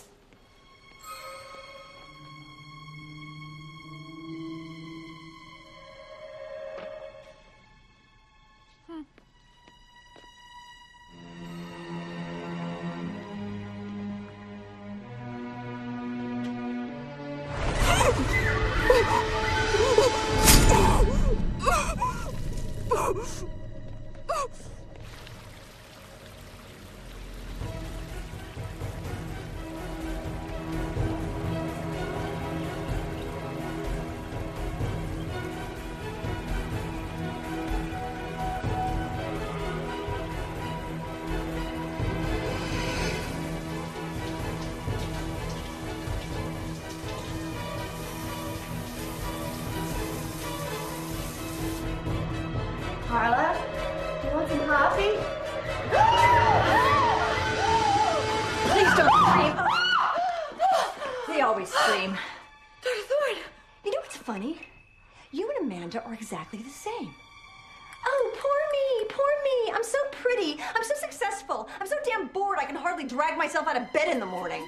G: Carla, you want some coffee?
E: Please don't scream. They always scream.
G: Dr. Thorne!
E: You know what's funny? You and Amanda are exactly the same. Oh, poor me. I'm so pretty. I'm so successful. I'm so damn bored I can hardly drag myself out of bed in the morning.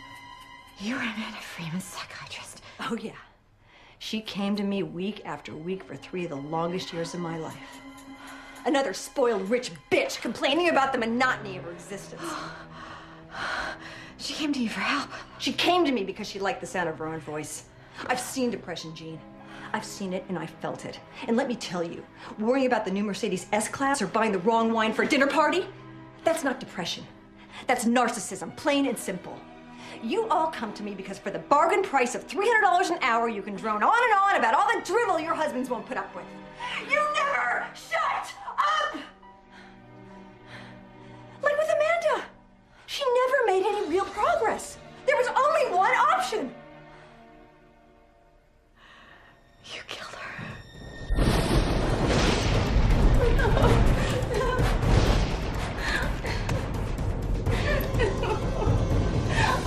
G: You are Amanda Freeman's psychiatrist.
E: Oh, yeah. She came to me week after week for 3 of the longest years of my life. Another spoiled rich bitch complaining about the monotony of her existence.
G: She came to you for help.
E: She came to me because she liked the sound of her own voice. I've seen depression, Jean. I've seen it and I felt it. And let me tell you, worrying about the new Mercedes S-Class or buying the wrong wine for a dinner party, that's not depression. That's narcissism, plain and simple. You all come to me because for the bargain price of $300 an hour, you can drone on and on about all the drivel your husbands won't put up with. You never shut up! Like with Amanda. She never made any real progress. There was only one option.
G: You killed her.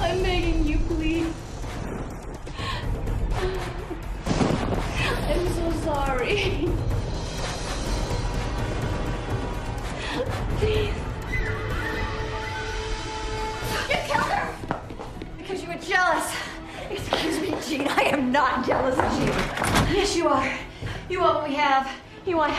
L: I'm begging you, please. I'm so sorry. Please.
E: You killed her! Because you were jealous. Excuse me, Jean, I am not jealous of you.
F: Yes, you are. You want what we have. You want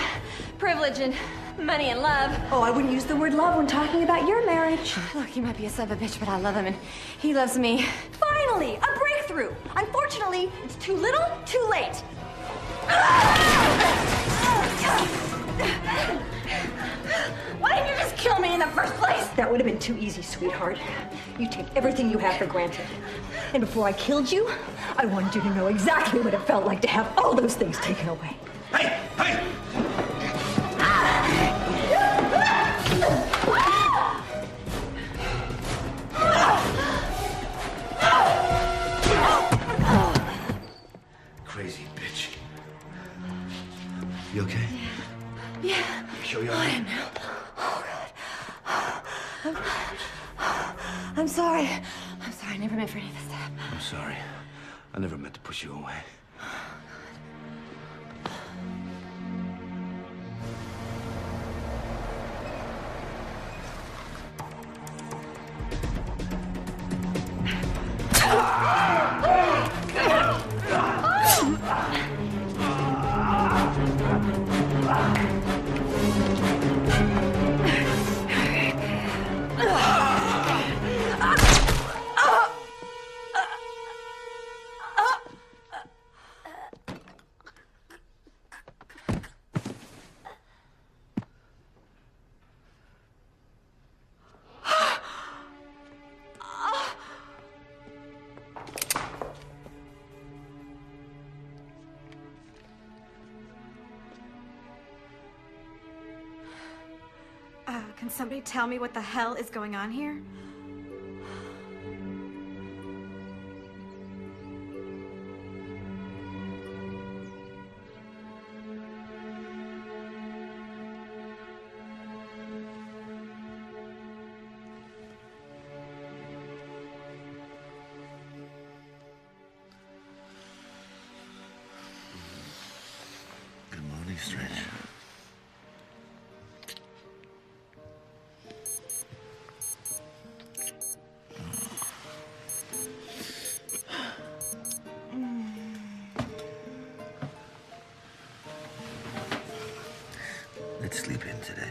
F: privilege and money and love.
E: Oh, I wouldn't use the word love when talking about your marriage.
F: Look, you might be a son of a bitch, but I love him and he loves me.
E: Finally, a breakthrough. Unfortunately, it's too little, too late. Why didn't you just kill me in the first place? That would have been too easy, sweetheart. You take everything you have for granted. And before I killed you, I wanted you to know exactly what it felt like to have all those things taken away.
C: Hey! Hey! Crazy bitch. You okay?
F: Yeah.
C: You sure you're
F: I
C: all right?
F: am now. Oh, God. I'm sorry. I'm sorry.
M: I never meant for any of this to happen.
C: I'm sorry. I never meant to push you away.
A: Can somebody tell me what the hell is going on here?
C: Good morning, Stretch. Let's sleep in today.